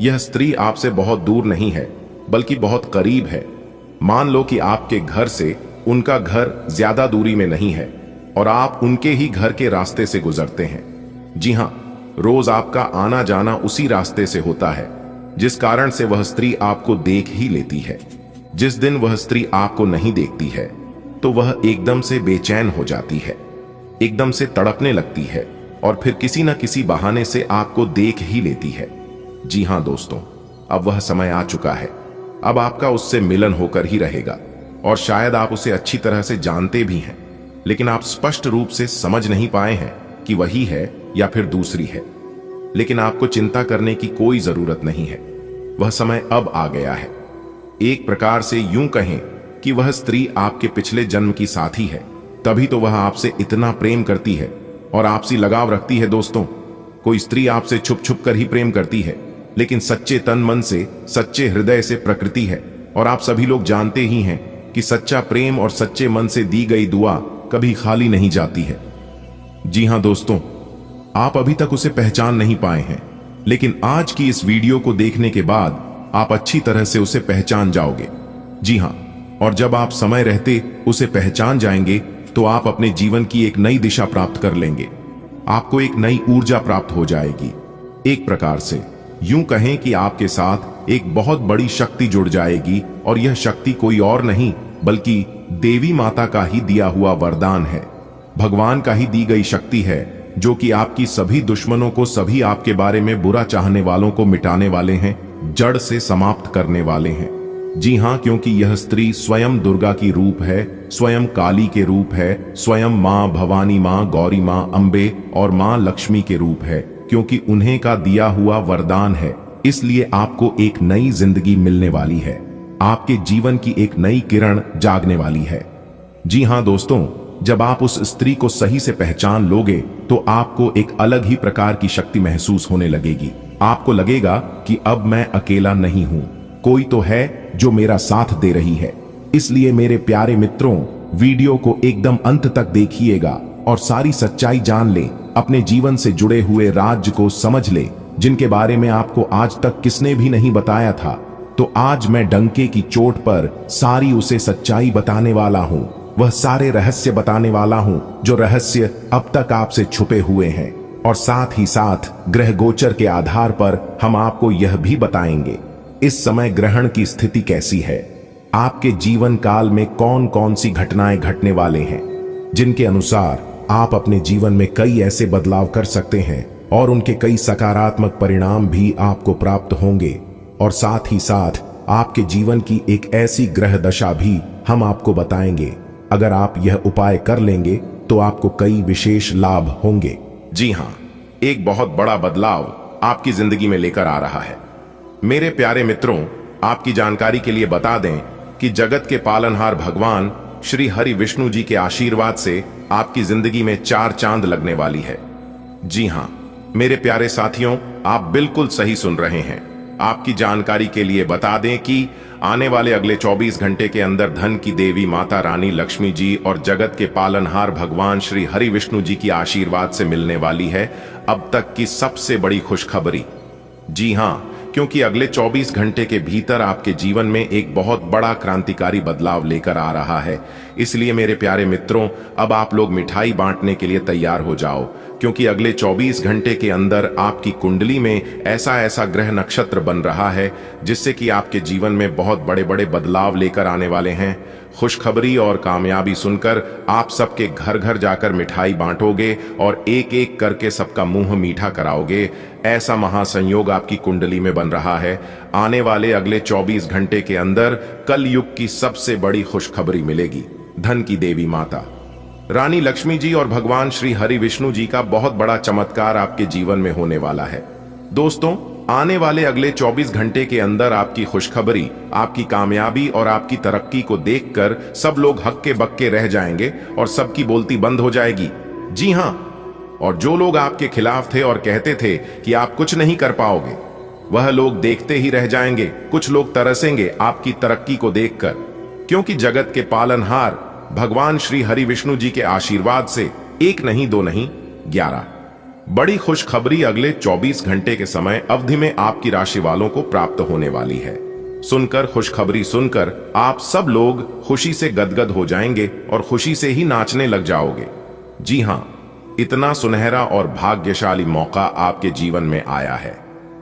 यह स्त्री आपसे बहुत दूर नहीं है बल्कि बहुत करीब है। मान लो कि आपके घर से उनका घर ज्यादा दूरी में नहीं है और आप उनके ही घर के रास्ते से गुजरते हैं। जी हां, रोज आपका आना जाना उसी रास्ते से होता है, जिस कारण से वह स्त्री आपको देख ही लेती है। जिस दिन वह स्त्री आपको नहीं देखती है तो वह एकदम से बेचैन हो जाती है, एकदम से तड़पने लगती है और फिर किसी न किसी बहाने से आपको देख ही लेती है। जी हां दोस्तों, अब वह समय आ चुका है, अब आपका उससे मिलन होकर ही रहेगा। और शायद आप उसे अच्छी तरह से जानते भी हैं, लेकिन आप स्पष्ट रूप से समझ नहीं पाए हैं कि वही है या फिर दूसरी है। लेकिन आपको चिंता करने की कोई जरूरत नहीं है, वह समय अब आ गया है। एक प्रकार से यूं कहें कि वह स्त्री आपके पिछले जन्म की साथी है, तभी तो वह आपसे इतना प्रेम करती है और आपसी लगाव रखती है। दोस्तों, कोई स्त्री आपसे छुप छुप कर ही प्रेम करती है, लेकिन सच्चे तन मन से, सच्चे हृदय से प्रकृति है। और आप सभी लोग जानते ही हैं कि सच्चा प्रेम और सच्चे मन से दी गई दुआ कभी खाली नहीं जाती है। जी हां दोस्तों, आप अभी तक उसे पहचान नहीं पाए हैं, लेकिन आज की इस वीडियो को देखने के बाद आप अच्छी तरह से उसे पहचान जाओगे। जी हां, और जब आप समय रहते उसे पहचान जाएंगे तो आप अपने जीवन की एक नई दिशा प्राप्त कर लेंगे, आपको एक नई ऊर्जा प्राप्त हो जाएगी। एक प्रकार से यूं कहें कि आपके साथ एक बहुत बड़ी शक्ति जुड़ जाएगी, और यह शक्ति कोई और नहीं बल्कि देवी माता का ही दिया हुआ वरदान है, भगवान का ही दी गई शक्ति है, जो कि आपकी सभी दुश्मनों को, सभी आपके बारे में बुरा चाहने वालों को मिटाने वाले हैं, जड़ से समाप्त करने वाले हैं। जी हां, क्योंकि यह स्त्री स्वयं दुर्गा की रूप है, स्वयं काली के रूप है, स्वयं मां भवानी, मां गौरी, मां अंबे और मां लक्ष्मी के रूप है, क्योंकि उन्हें का दिया हुआ वरदान है। इसलिए आपको एक नई जिंदगी मिलने वाली है, आपके जीवन की एक नई किरण जागने वाली है। जी हां दोस्तों, जब आप उस स्त्री को सही से पहचान लोगे तो आपको एक अलग ही प्रकार की शक्ति महसूस होने लगेगी। आपको लगेगा कि अब मैं अकेला नहीं हूं, कोई तो है जो मेरा साथ दे रही है। इसलिए मेरे प्यारे मित्रों, वीडियो को एकदम अंत तक देखिएगा और सारी सच्चाई जान ले, अपने जीवन से जुड़े हुए राज्य को समझ ले, जिनके बारे में आपको आज तक किसने भी नहीं बताया था। तो आज मैं डंके की चोट पर सारी उसे सच्चाई बताने वाला हूं, वह सारे रहस्य बताने वाला हूं जो रहस्य अब तक आपसे छुपे हुए हैं। और साथ ही साथ ग्रह गोचर के आधार पर हम आपको यह भी बताएंगे इस समय ग्रहण की स्थिति कैसी है, आपके जीवन काल में कौन कौन सी घटनाएं घटने वाले हैं, जिनके अनुसार आप अपने जीवन में कई ऐसे बदलाव कर सकते हैं और उनके कई सकारात्मक परिणाम भी आपको प्राप्त होंगे। और साथ ही साथ आपके जीवन की एक ऐसी ग्रह दशा भी हम आपको बताएंगे। अगर आप यह उपाय कर लेंगे तो आपको कई विशेष लाभ होंगे। जी हां, एक बहुत बड़ा बदलाव आपकी जिंदगी में लेकर आ रहा है। मेरे प्यारे मित्रों, आपकी जानकारी के लिए बता दें कि जगत के पालनहार भगवान श्री हरि विष्णु जी के आशीर्वाद से आपकी जिंदगी में 4 चांद लगने वाली है। जी हां मेरे प्यारे साथियों, आप बिल्कुल सही सुन रहे हैं। आपकी जानकारी के लिए बता दें कि आने वाले अगले 24 घंटे के अंदर धन की देवी माता रानी लक्ष्मी जी और जगत के पालनहार भगवान श्री हरि विष्णु जी की आशीर्वाद से मिलने वाली है अब तक की सबसे बड़ी खुशखबरी। जी हां, क्योंकि अगले 24 घंटे के भीतर आपके जीवन में एक बहुत बड़ा क्रांतिकारी बदलाव लेकर आ रहा है। इसलिए मेरे प्यारे मित्रों, अब आप लोग मिठाई बांटने के लिए तैयार हो जाओ, क्योंकि अगले 24 घंटे के अंदर आपकी कुंडली में ऐसा ऐसा ग्रह नक्षत्र बन रहा है जिससे कि आपके जीवन में बहुत बड़े बड़े बदलाव लेकर आने वाले हैं। खुशखबरी और कामयाबी सुनकर आप सबके घर घर जाकर मिठाई बांटोगे और एक एक करके सबका मुंह मीठा कराओगे। ऐसा महासंयोग आपकी कुंडली में बन रहा है। आने वाले अगले 24 घंटे के अंदर कल युग की सबसे बड़ी खुशखबरी मिलेगी। धन की देवी माता रानी लक्ष्मी जी और भगवान श्री हरि विष्णु जी का बहुत बड़ा चमत्कार आपके जीवन में होने वाला है। दोस्तों, आने वाले अगले 24 घंटे के अंदर आपकी खुशखबरी, आपकी कामयाबी और आपकी तरक्की को देखकर सब लोग हक्के बक्के रह जाएंगे और सबकी बोलती बंद हो जाएगी। जी हां, और जो लोग आपके खिलाफ थे और कहते थे कि आप कुछ नहीं कर पाओगे, वह लोग देखते ही रह जाएंगे। कुछ लोग तरसेंगे आपकी तरक्की को देखकर, क्योंकि जगत के पालनहार भगवान श्री हरि विष्णु जी के आशीर्वाद से 1 नहीं 2 नहीं 11 बड़ी खुशखबरी अगले 24 घंटे के समय अवधि में आपकी राशि वालों को प्राप्त होने वाली है। सुनकर खुशखबरी सुनकर आप सब लोग खुशी से गदगद हो जाएंगे और खुशी से ही नाचने लग जाओगे। जी हां, इतना सुनहरा और भाग्यशाली मौका आपके जीवन में आया है।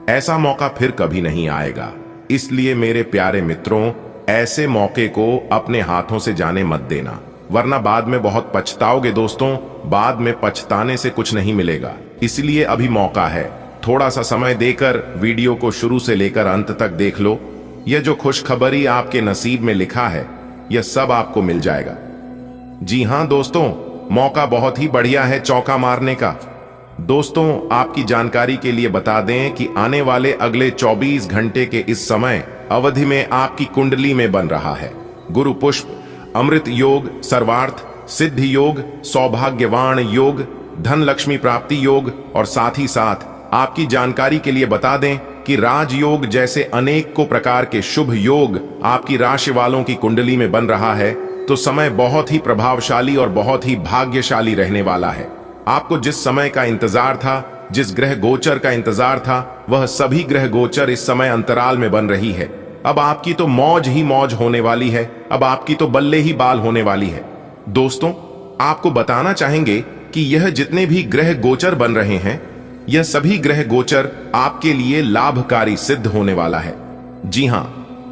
ऐसा मौका फिर कभी नहीं आएगा। इसलिए मेरे प्यारे मित्रों, ऐसे मौके को अपने हाथों से जाने मत देना, वरना बाद में बहुत पछताओगे। दोस्तों, बाद में पछताने से कुछ नहीं मिलेगा। इसलिए अभी मौका है, थोड़ा सा समय देकर वीडियो को शुरू से लेकर अंत तक देख लो। यह जो खुशखबरी आपके नसीब में लिखा है, यह सब आपको मिल जाएगा। जी हां दोस्तों, मौका बहुत ही बढ़िया है चौका मारने का। दोस्तों, आपकी जानकारी के लिए बता दें कि आने वाले अगले 24 घंटे के इस समय अवधि में आपकी कुंडली में बन रहा है गुरु पुष्प, अमृत योग, सर्वार्थ सिद्धि योग, सौभाग्यवान योग, धन लक्ष्मी प्राप्ति योग और साथ ही साथ आपकी जानकारी के लिए बता दें कि राजयोग जैसे अनेक को प्रकार के शुभ योग आपकी राशि वालों की कुंडली में बन रहा है। तो समय बहुत ही प्रभावशाली और बहुत ही भाग्यशाली रहने वाला है। आपको जिस समय का इंतजार था, जिस ग्रह गोचर का इंतजार था, वह सभी ग्रह गोचर इस समय अंतराल में बन रही है। अब आपकी तो मौज ही मौज होने वाली है। अब आपकी तो बल्ले ही बाल होने वाली है। दोस्तों, आपको बताना चाहेंगे कि यह जितने भी ग्रह गोचर बन रहे हैं, यह सभी ग्रह गोचर आपके लिए लाभकारी सिद्ध होने वाला है। जी हां,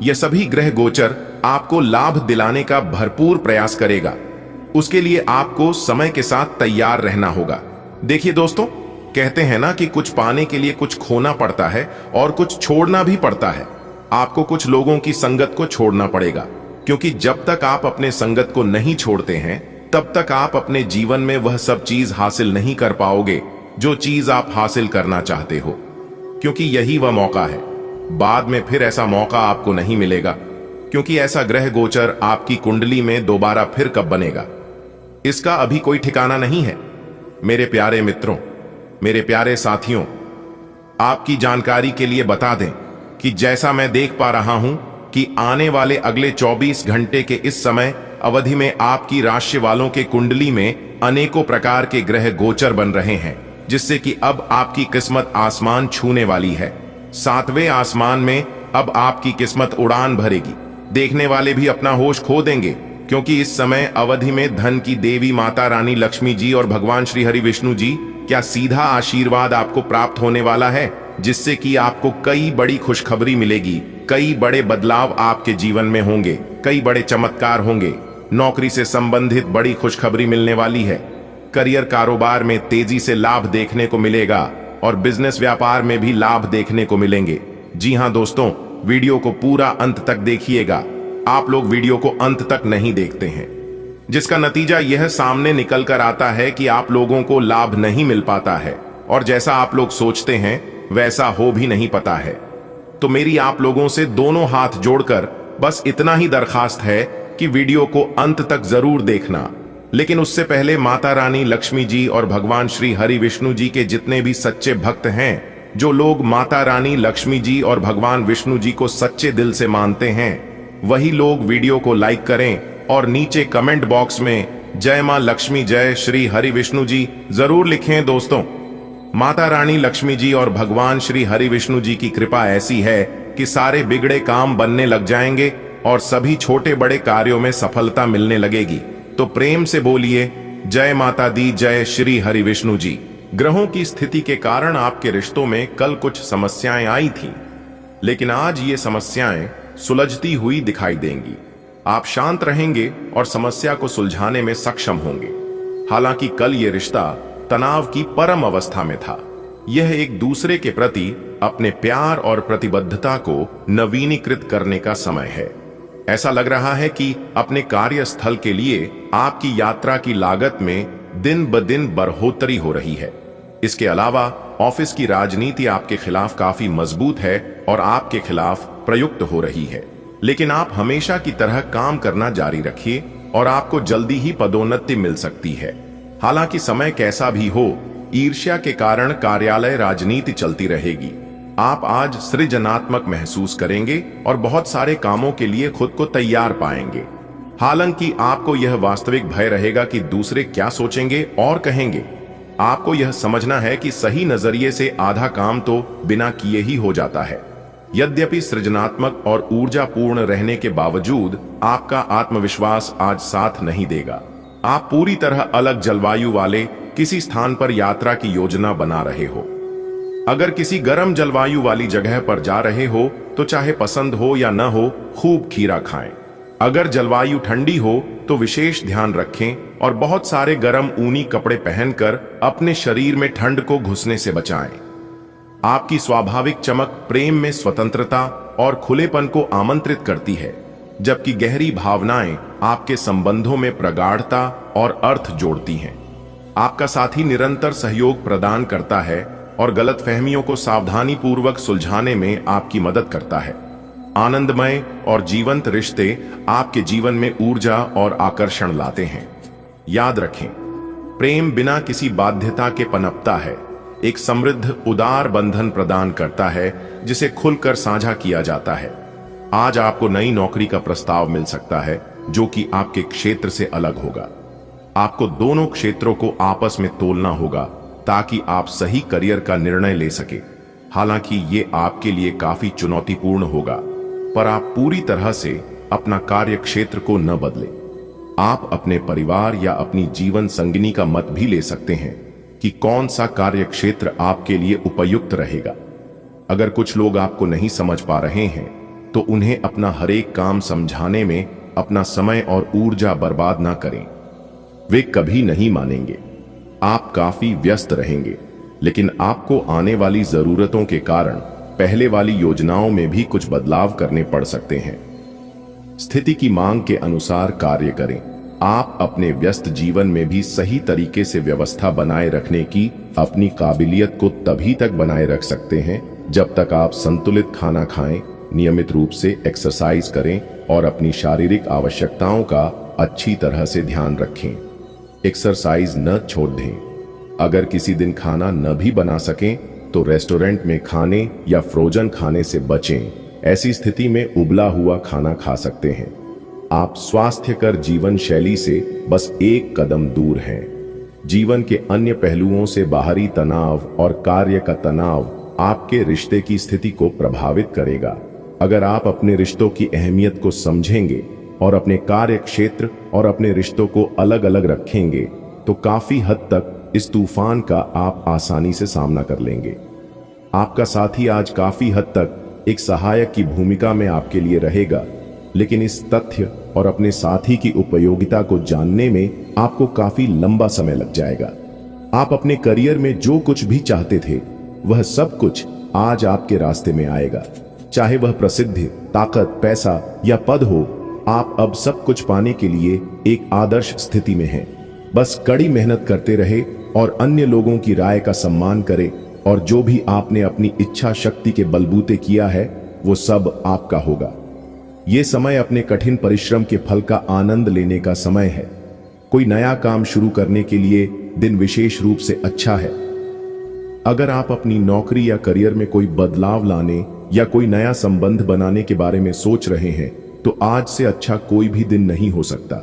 यह सभी ग्रह गोचर आपको लाभ दिलाने का भरपूर प्रयास करेगा। उसके लिए आपको समय के साथ तैयार रहना होगा। देखिए दोस्तों, कहते हैं ना कि कुछ पाने के लिए कुछ खोना पड़ता है और कुछ छोड़ना भी पड़ता है। आपको कुछ लोगों की संगत को छोड़ना पड़ेगा, क्योंकि जब तक आप अपने संगत को नहीं छोड़ते हैं, तब तक आप अपने जीवन में वह सब चीज हासिल नहीं कर पाओगे जो चीज आप हासिल करना चाहते हो, क्योंकि यही वह मौका है। बाद में फिर ऐसा मौका आपको नहीं मिलेगा, क्योंकि ऐसा ग्रह गोचर आपकी कुंडली में दोबारा फिर कब बनेगा, इसका अभी कोई ठिकाना नहीं है। मेरे प्यारे मित्रों, मेरे प्यारे साथियों, आपकी जानकारी के लिए बता दें कि जैसा मैं देख पा रहा हूं कि आने वाले अगले 24 घंटे के इस समय अवधि में आपकी राशि वालों के कुंडली में अनेकों प्रकार के ग्रह गोचर बन रहे हैं, जिससे कि अब आपकी किस्मत आसमान छूने वाली है। 7वें आसमान में अब आपकी किस्मत उड़ान भरेगी। देखने वाले भी अपना होश खो देंगे, क्योंकि इस समय अवधि में धन की देवी माता रानी लक्ष्मी जी और भगवान श्री हरि विष्णु जी क्या सीधा आशीर्वाद आपको प्राप्त होने वाला है, जिससे कि आपको कई बड़ी खुशखबरी मिलेगी। कई बड़े बदलाव आपके जीवन में होंगे, कई बड़े चमत्कार होंगे। नौकरी से संबंधित बड़ी खुशखबरी मिलने वाली है। करियर कारोबार में तेजी से लाभ देखने को मिलेगा और बिजनेस व्यापार में भी लाभ देखने को मिलेंगे। जी हां दोस्तों, वीडियो को पूरा अंत तक देखिएगा। आप लोग वीडियो को अंत तक नहीं देखते हैं, जिसका नतीजा यह सामने निकल कर आता है कि आप लोगों को लाभ नहीं मिल पाता है और जैसा आप लोग सोचते हैं वैसा हो भी नहीं पाता है। तो मेरी आप लोगों से दोनों हाथ जोड़कर बस इतना ही दरखास्त है कि वीडियो को अंत तक जरूर देखना। लेकिन उससे पहले माता रानी लक्ष्मी जी और भगवान श्री हरि विष्णु जी के जितने भी सच्चे भक्त हैं, जो लोग माता रानी लक्ष्मी जी और भगवान विष्णु जी को सच्चे दिल से मानते हैं, वही लोग वीडियो को लाइक करें और नीचे कमेंट बॉक्स में जय मां लक्ष्मी जय श्री हरि विष्णु जी जरूर लिखें। दोस्तों, माता रानी लक्ष्मी जी और भगवान श्री हरि विष्णु जी की कृपा ऐसी है कि सारे बिगड़े काम बनने लग जाएंगे और सभी छोटे बड़े कार्यों में सफलता मिलने लगेगी। तो प्रेम से बोलिए जय माता दी जय श्री हरि विष्णु जी। ग्रहों की स्थिति के कारण आपके रिश्तों में कल कुछ समस्याएं आई थीं, लेकिन आज ये समस्याएं सुलझती हुई दिखाई देंगी। आप शांत रहेंगे और समस्या को सुलझाने में सक्षम होंगे। हालांकि कल ये रिश्ता तनाव की परम अवस्था में था। यह एक दूसरे के प्रति अपने प्यार और प्रतिबद्धता को नवीनीकृत करने का समय है। ऐसा लग रहा है कि अपने कार्यस्थल के लिए आपकी यात्रा की लागत में दिन ब दिन बढ़ोतरी हो रही है। इसके अलावा ऑफिस की राजनीति आपके खिलाफ काफी मजबूत है और आपके खिलाफ प्रयुक्त हो रही है। लेकिन आप हमेशा की तरह काम करना जारी रखिए और आपको जल्दी ही पदोन्नति मिल सकती है। हालांकि समय कैसा भी हो, ईर्ष्या के कारण कार्यालय राजनीति चलती रहेगी। आप आज सृजनात्मक महसूस करेंगे और बहुत सारे कामों के लिए खुद को तैयार पाएंगे। हालांकि आपको यह वास्तविक भय रहेगा कि दूसरे क्या सोचेंगे और कहेंगे। आपको यह समझना है कि सही नजरिए से आधा काम तो बिना किए ही हो जाता है। यद्यपि सृजनात्मक और ऊर्जापूर्ण रहने के बावजूद आपका आत्मविश्वास आज साथ नहीं देगा। आप पूरी तरह अलग जलवायु वाले किसी स्थान पर यात्रा की योजना बना रहे हो। अगर किसी गर्म जलवायु वाली जगह पर जा रहे हो तो चाहे पसंद हो या न हो, खूब खीरा खाएं। अगर जलवायु ठंडी हो तो विशेष ध्यान रखें और बहुत सारे गर्म ऊनी कपड़े पहनकर अपने शरीर में ठंड को घुसने से बचाएं। आपकी स्वाभाविक चमक प्रेम में स्वतंत्रता और खुलेपन को आमंत्रित करती है, जबकि गहरी भावनाएं आपके संबंधों में प्रगाढ़ता और अर्थ जोड़ती हैं। आपका साथी निरंतर सहयोग प्रदान करता है और गलतफहमियों को सावधानीपूर्वक सुलझाने में आपकी मदद करता है। आनंदमय और जीवंत रिश्ते आपके जीवन में ऊर्जा और आकर्षण लाते हैं। याद रखें, प्रेम बिना किसी बाध्यता के पनपता है, एक समृद्ध उदार बंधन प्रदान करता है जिसे खुलकर साझा किया जाता है। आज आपको नई नौकरी का प्रस्ताव मिल सकता है जो कि आपके क्षेत्र से अलग होगा। आपको दोनों क्षेत्रों को आपस में तोलना होगा ताकि आप सही करियर का निर्णय ले सके। हालांकि ये आपके लिए काफी चुनौतीपूर्ण होगा, पर आप पूरी तरह से अपना कार्य क्षेत्र को न बदलें। आप अपने परिवार या अपनी जीवन संगिनी का मत भी ले सकते हैं कि कौन सा कार्य क्षेत्र आपके लिए उपयुक्त रहेगा। अगर कुछ लोग आपको नहीं समझ पा रहे हैं तो उन्हें अपना हर एक काम समझाने में अपना समय और ऊर्जा बर्बाद ना करें। वे कभी नहीं मानेंगे। आप काफी व्यस्त रहेंगे, लेकिन आपको आने वाली जरूरतों के कारण पहले वाली योजनाओं में भी कुछ बदलाव करने पड़ सकते हैं। स्थिति की मांग के अनुसार कार्य करें। आप अपने व्यस्त जीवन में भी सही तरीके से व्यवस्था बनाए रखने की अपनी काबिलियत को तभी तक बनाए रख सकते हैं जब तक आप संतुलित खाना खाएं, नियमित रूप से एक्सरसाइज करें और अपनी शारीरिक आवश्यकताओं का अच्छी तरह से ध्यान रखें। एक्सरसाइज न छोड़ दें। अगर किसी दिन खाना न भी बना सकें तो रेस्टोरेंट में खाने या फ्रोजन खाने से बचें। ऐसी स्थिति में उबला हुआ खाना खा सकते हैं। आप स्वास्थ्यकर जीवन शैली से बस एक कदम दूर हैं। जीवन के अन्य पहलुओं से बाहरी तनाव और कार्य का तनाव आपके रिश्ते की स्थिति को प्रभावित करेगा। अगर आप अपने रिश्तों की अहमियत को समझेंगे और अपने कार्य क्षेत्र और अपने रिश्तों को अलग अलग रखेंगे तो काफी हद तक इस तूफान का आप आसानी से सामना कर लेंगे। आपका साथी आज काफी हद तक एक सहायक की भूमिका में आपके लिए रहेगा, लेकिन इस तथ्य और अपने साथी की उपयोगिता को जानने में आपको काफी लंबा समय लग जाएगा। आप अपने करियर में जो कुछ भी चाहते थे वह सब कुछ आज आपके रास्ते में आएगा। चाहे वह प्रसिद्धि, ताकत, पैसा या पद हो, आप अब सब कुछ पाने के लिए एक आदर्श स्थिति में हैं। बस कड़ी मेहनत करते रहे और अन्य लोगों की राय का सम्मान करें और जो भी आपने अपनी इच्छा शक्ति के बलबूते किया है वो सब आपका होगा। ये समय अपने कठिन परिश्रम के फल का आनंद लेने का समय है। कोई नया काम शुरू करने के लिए दिन विशेष रूप से अच्छा है। अगर आप अपनी नौकरी या करियर में कोई बदलाव लाने या कोई नया संबंध बनाने के बारे में सोच रहे हैं तो आज से अच्छा कोई भी दिन नहीं हो सकता।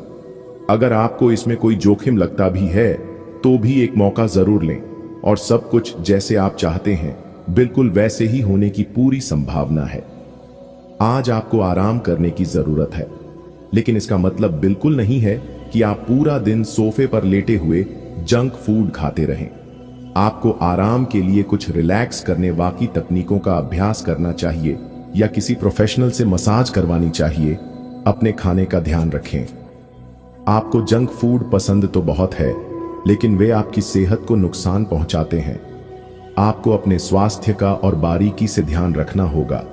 अगर आपको इसमें कोई जोखिम लगता भी है तो भी एक मौका जरूर लें और सब कुछ जैसे आप चाहते हैं बिल्कुल वैसे ही होने की पूरी संभावना है। आज आपको आराम करने की जरूरत है, लेकिन इसका मतलब बिल्कुल नहीं है कि आप पूरा दिन सोफे पर लेटे हुए जंक फूड खाते रहें। आपको आराम के लिए कुछ रिलैक्स करने वाली तकनीकों का अभ्यास करना चाहिए या किसी प्रोफेशनल से मसाज करवानी चाहिए। अपने खाने का ध्यान रखें। आपको जंक फूड पसंद तो बहुत है, लेकिन वे आपकी सेहत को नुकसान पहुंचाते हैं। आपको अपने स्वास्थ्य का और बारीकी से ध्यान रखना होगा।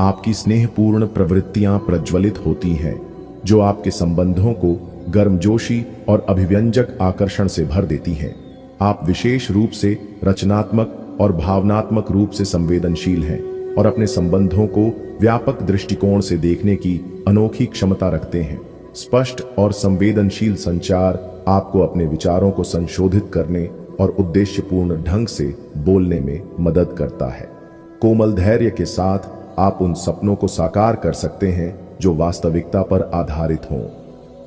आपकी स्नेहपूर्ण प्रवृत्तियां प्रज्वलित होती हैं, जो आपके संबंधों को गर्मजोशी और अभिव्यंजक आकर्षण से भर देती हैं। आप विशेष रूप से रचनात्मक और भावनात्मक रूप से संवेदनशील हैं और अपने संबंधों को व्यापक दृष्टिकोण से देखने की अनोखी क्षमता रखते हैं। स्पष्ट और संवेदनशील संचार आपको अपने विचारों को संशोधित करने और उद्देश्यपूर्ण ढंग से बोलने में मदद करता है। कोमल धैर्य के साथ आप उन सपनों को साकार कर सकते हैं जो वास्तविकता पर आधारित हों।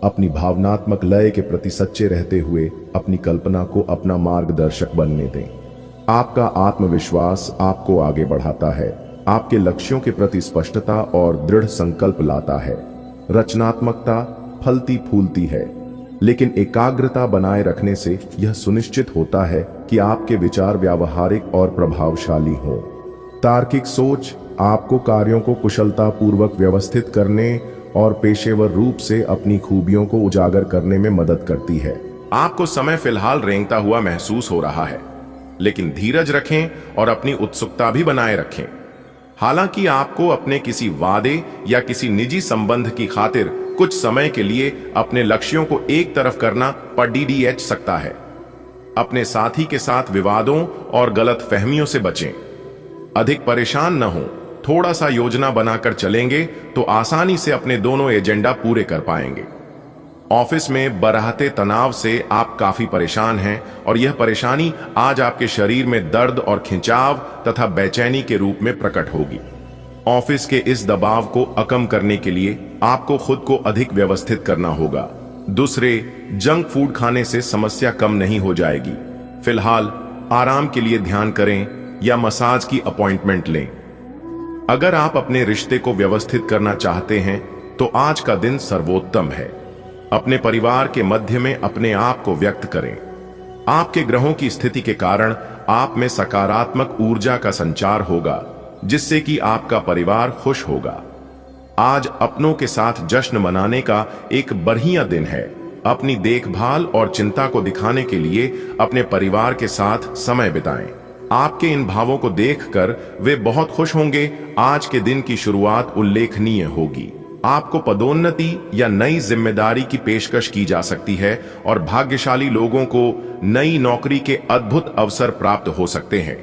अपनी भावनात्मक लय के प्रति सच्चे रहते हुए अपनी कल्पना को अपना मार्गदर्शक बनने दें। आपका आत्मविश्वास आपको आगे बढ़ाता है, आपके लक्ष्यों के प्रति स्पष्टता और दृढ़ संकल्प लाता है। रचनात्मकता फलती फूलती है, लेकिन एकाग्रता बनाए रखने से यह सुनिश्चित होता है कि आपके विचार व्यावहारिक और प्रभावशाली हों। तार्किक सोच आपको कार्यों को कुशलतापूर्वक व्यवस्थित करने और पेशेवर रूप से अपनी खूबियों को उजागर करने में मदद करती है। आपको समय फिलहाल रेंगता हुआ महसूस हो रहा है, लेकिन धीरज रखें और अपनी उत्सुकता भी बनाए रखें। हालांकि आपको अपने किसी वादे या किसी निजी संबंध की खातिर कुछ समय के लिए अपने लक्ष्यों को एक तरफ करना पड़ सकता है। अपने साथी के साथ विवादों और गलतफहमियों से बचें। अधिक परेशान न हो, थोड़ा सा योजना बनाकर चलेंगे तो आसानी से अपने दोनों एजेंडा पूरे कर पाएंगे। ऑफिस में बरहते तनाव से आप काफी परेशान हैं और यह परेशानी आज आपके शरीर में दर्द और खिंचाव तथा बेचैनी के रूप में प्रकट होगी। ऑफिस के इस दबाव को कम करने के लिए आपको खुद को अधिक व्यवस्थित करना होगा। दूसरे, जंक फूड खाने से समस्या कम नहीं हो जाएगी। फिलहाल आराम के लिए ध्यान करें या मसाज की अपॉइंटमेंट लें। अगर आप अपने रिश्ते को व्यवस्थित करना चाहते हैं तो आज का दिन सर्वोत्तम है। अपने परिवार के मध्य में अपने आप को व्यक्त करें। आपके ग्रहों की स्थिति के कारण आप में सकारात्मक ऊर्जा का संचार होगा, जिससे कि आपका परिवार खुश होगा। आज अपनों के साथ जश्न मनाने का एक बढ़िया दिन है। अपनी देखभाल और चिंता को दिखाने के लिए अपने परिवार के साथ समय बिताएं। आपके इन भावों को देखकर वे बहुत खुश होंगे। आज के दिन की शुरुआत उल्लेखनीय होगी। आपको पदोन्नति या नई जिम्मेदारी की पेशकश की जा सकती है और भाग्यशाली लोगों को नई नौकरी के अद्भुत अवसर प्राप्त हो सकते हैं।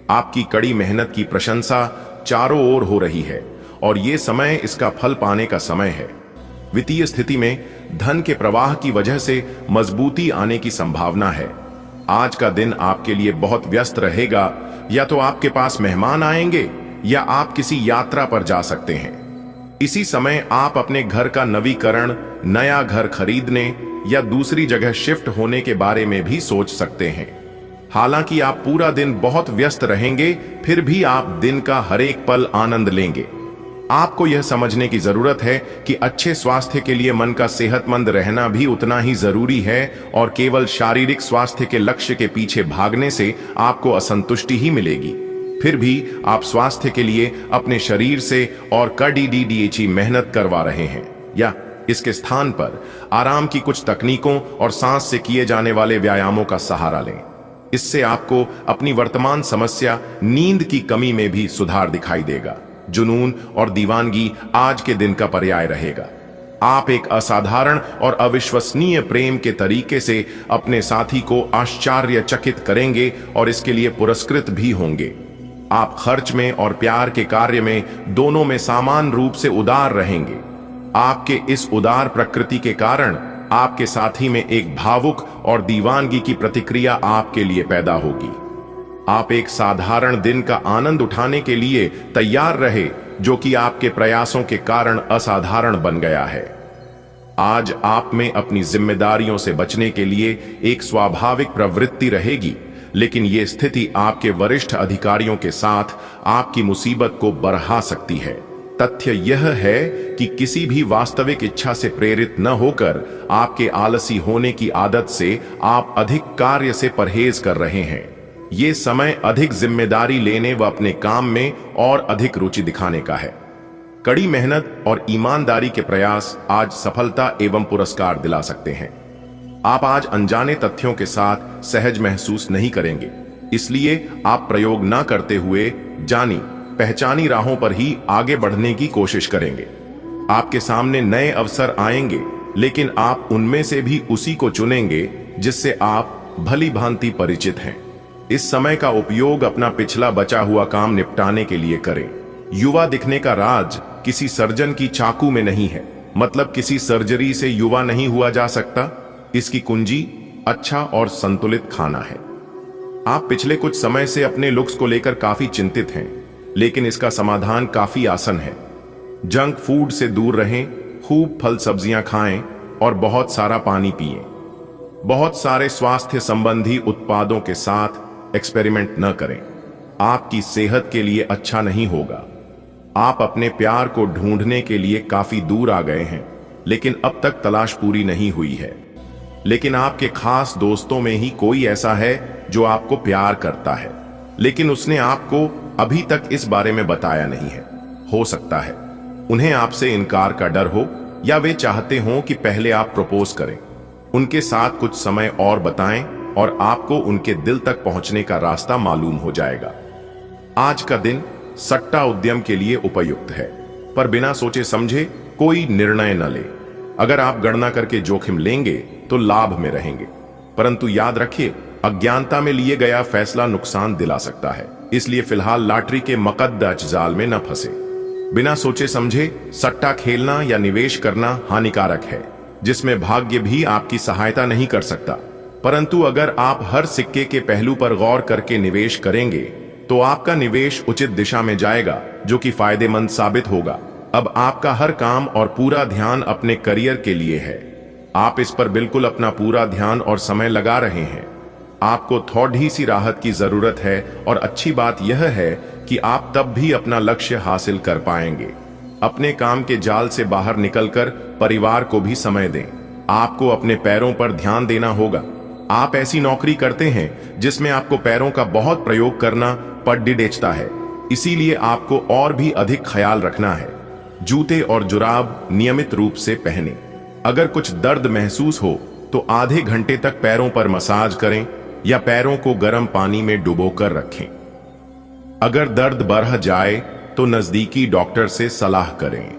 आपकी कड़ी मेहनत की प्रशंसा चारों ओर हो रही है और ये समय इसका फल पाने का समय है। वित्तीय स्थिति में धन के प्रवाह की वजह से मजबूती आने की संभावना है। आज का दिन आपके लिए बहुत व्यस्त रहेगा। या तो आपके पास मेहमान आएंगे या आप किसी यात्रा पर जा सकते हैं। इसी समय आप अपने घर का नवीकरण, नया घर खरीदने या दूसरी जगह शिफ्ट होने के बारे में भी सोच सकते हैं। हालांकि आप पूरा दिन बहुत व्यस्त रहेंगे, फिर भी आप दिन का हर एक पल आनंद लेंगे। आपको यह समझने की जरूरत है कि अच्छे स्वास्थ्य के लिए मन का सेहतमंद रहना भी उतना ही जरूरी है और केवल शारीरिक स्वास्थ्य के लक्ष्य के पीछे भागने से आपको असंतुष्टि ही मिलेगी। फिर भी आप स्वास्थ्य के लिए अपने शरीर से और कड़ी मेहनत करवा रहे हैं, या इसके स्थान पर आराम की कुछ तकनीकों और सांस से किए जाने वाले व्यायामों का सहारा लें। इससे आपको अपनी वर्तमान समस्या नींद की कमी में भी सुधार दिखाई देगा। जुनून और दीवानगी आज के दिन का पर्याय रहेगा। आप एक असाधारण और अविश्वसनीय प्रेम के तरीके से अपने साथी को आश्चर्यचकित करेंगे और इसके लिए पुरस्कृत भी होंगे। आप खर्च में और प्यार के कार्य में दोनों में समान रूप से उदार रहेंगे। आपके इस उदार प्रकृति के कारण आपके साथी में एक भावुक और दीवानगी की प्रतिक्रिया आपके लिए पैदा होगी। आप एक साधारण दिन का आनंद उठाने के लिए तैयार रहे जो कि आपके प्रयासों के कारण असाधारण बन गया है। आज आप में अपनी जिम्मेदारियों से बचने के लिए एक स्वाभाविक प्रवृत्ति रहेगी, लेकिन यह स्थिति आपके वरिष्ठ अधिकारियों के साथ आपकी मुसीबत को बढ़ा सकती है। तथ्य यह है कि किसी भी वास्तविक इच्छा से प्रेरित न होकर आपके आलसी होने की आदत से आप अधिक कार्य से परहेज कर रहे हैं। ये समय अधिक जिम्मेदारी लेने व अपने काम में और अधिक रुचि दिखाने का है। कड़ी मेहनत और ईमानदारी के प्रयास आज सफलता एवं पुरस्कार दिला सकते हैं। आप आज अनजाने तथ्यों के साथ सहज महसूस नहीं करेंगे, इसलिए आप प्रयोग न करते हुए जानी पहचानी राहों पर ही आगे बढ़ने की कोशिश करेंगे। आपके सामने नए अवसर आएंगे, लेकिन आप उनमें से भी उसी को चुनेंगे जिससे आप भली भांति परिचित हैं। इस समय का उपयोग अपना पिछला बचा हुआ काम निपटाने के लिए करें। युवा दिखने का राज किसी सर्जन की चाकू में नहीं है, मतलब किसी सर्जरी से युवा नहीं हुआ जा सकता। इसकी कुंजी अच्छा और संतुलित खाना है। आप पिछले कुछ समय से अपने लुक्स को लेकर काफी चिंतित हैं, लेकिन इसका समाधान काफी आसान है। जंक फूड से दूर रहें, खूब फल सब्जियां खाएं और बहुत सारा पानी पिएं। बहुत सारे स्वास्थ्य संबंधी उत्पादों के साथ एक्सपेरिमेंट न करें, आपकी सेहत के लिए अच्छा नहीं होगा। आप अपने प्यार को ढूंढने के लिए काफी दूर आ गए हैं, लेकिन अब तक तलाश पूरी नहीं हुई है। लेकिन आपके खास दोस्तों में ही कोई ऐसा है जो आपको प्यार करता है, लेकिन उसने आपको अभी तक इस बारे में बताया नहीं है। हो सकता है उन्हें आपसे इनकार का डर हो, या वे चाहते हो कि पहले आप प्रपोज करें। उनके साथ कुछ समय और बताएं और आपको उनके दिल तक पहुंचने का रास्ता मालूम हो जाएगा। आज का दिन सट्टा उद्यम के लिए उपयुक्त है, पर बिना सोचे समझे कोई निर्णय न ले। अगर आप गणना करके जोखिम लेंगे तो लाभ में रहेंगे, परंतु याद रखिए अज्ञानता में लिए गया फैसला नुकसान दिला सकता है। इसलिए फिलहाल लॉटरी के मकद्दज जाल में न फंसे। बिना सोचे समझे सट्टा खेलना या निवेश करना हानिकारक है, जिसमें भाग्य भी आपकी सहायता नहीं कर सकता। परंतु अगर आप हर सिक्के के पहलू पर गौर करके निवेश करेंगे तो आपका निवेश उचित दिशा में जाएगा, जो कि फायदेमंद साबित होगा। अब आपका हर काम और पूरा ध्यान अपने करियर के लिए है। आप इस पर बिल्कुल अपना पूरा ध्यान और समय लगा रहे हैं। आपको थोड़ी सी राहत की जरूरत है, और अच्छी बात यह है कि आप तब भी अपना लक्ष्य हासिल कर पाएंगे। अपने काम के जाल से बाहर निकलकर परिवार को भी समय दें। आपको अपने पैरों पर ध्यान देना होगा। आप ऐसी नौकरी करते हैं जिसमें आपको पैरों का बहुत प्रयोग करना पड़ता है, इसीलिए आपको और भी अधिक ख्याल रखना है। जूते और जुराब नियमित रूप से पहनें। अगर कुछ दर्द महसूस हो तो आधे घंटे तक पैरों पर मसाज करें या पैरों को गर्म पानी में डुबोकर रखें। अगर दर्द बढ़ जाए तो नजदीकी डॉक्टर से सलाह करें।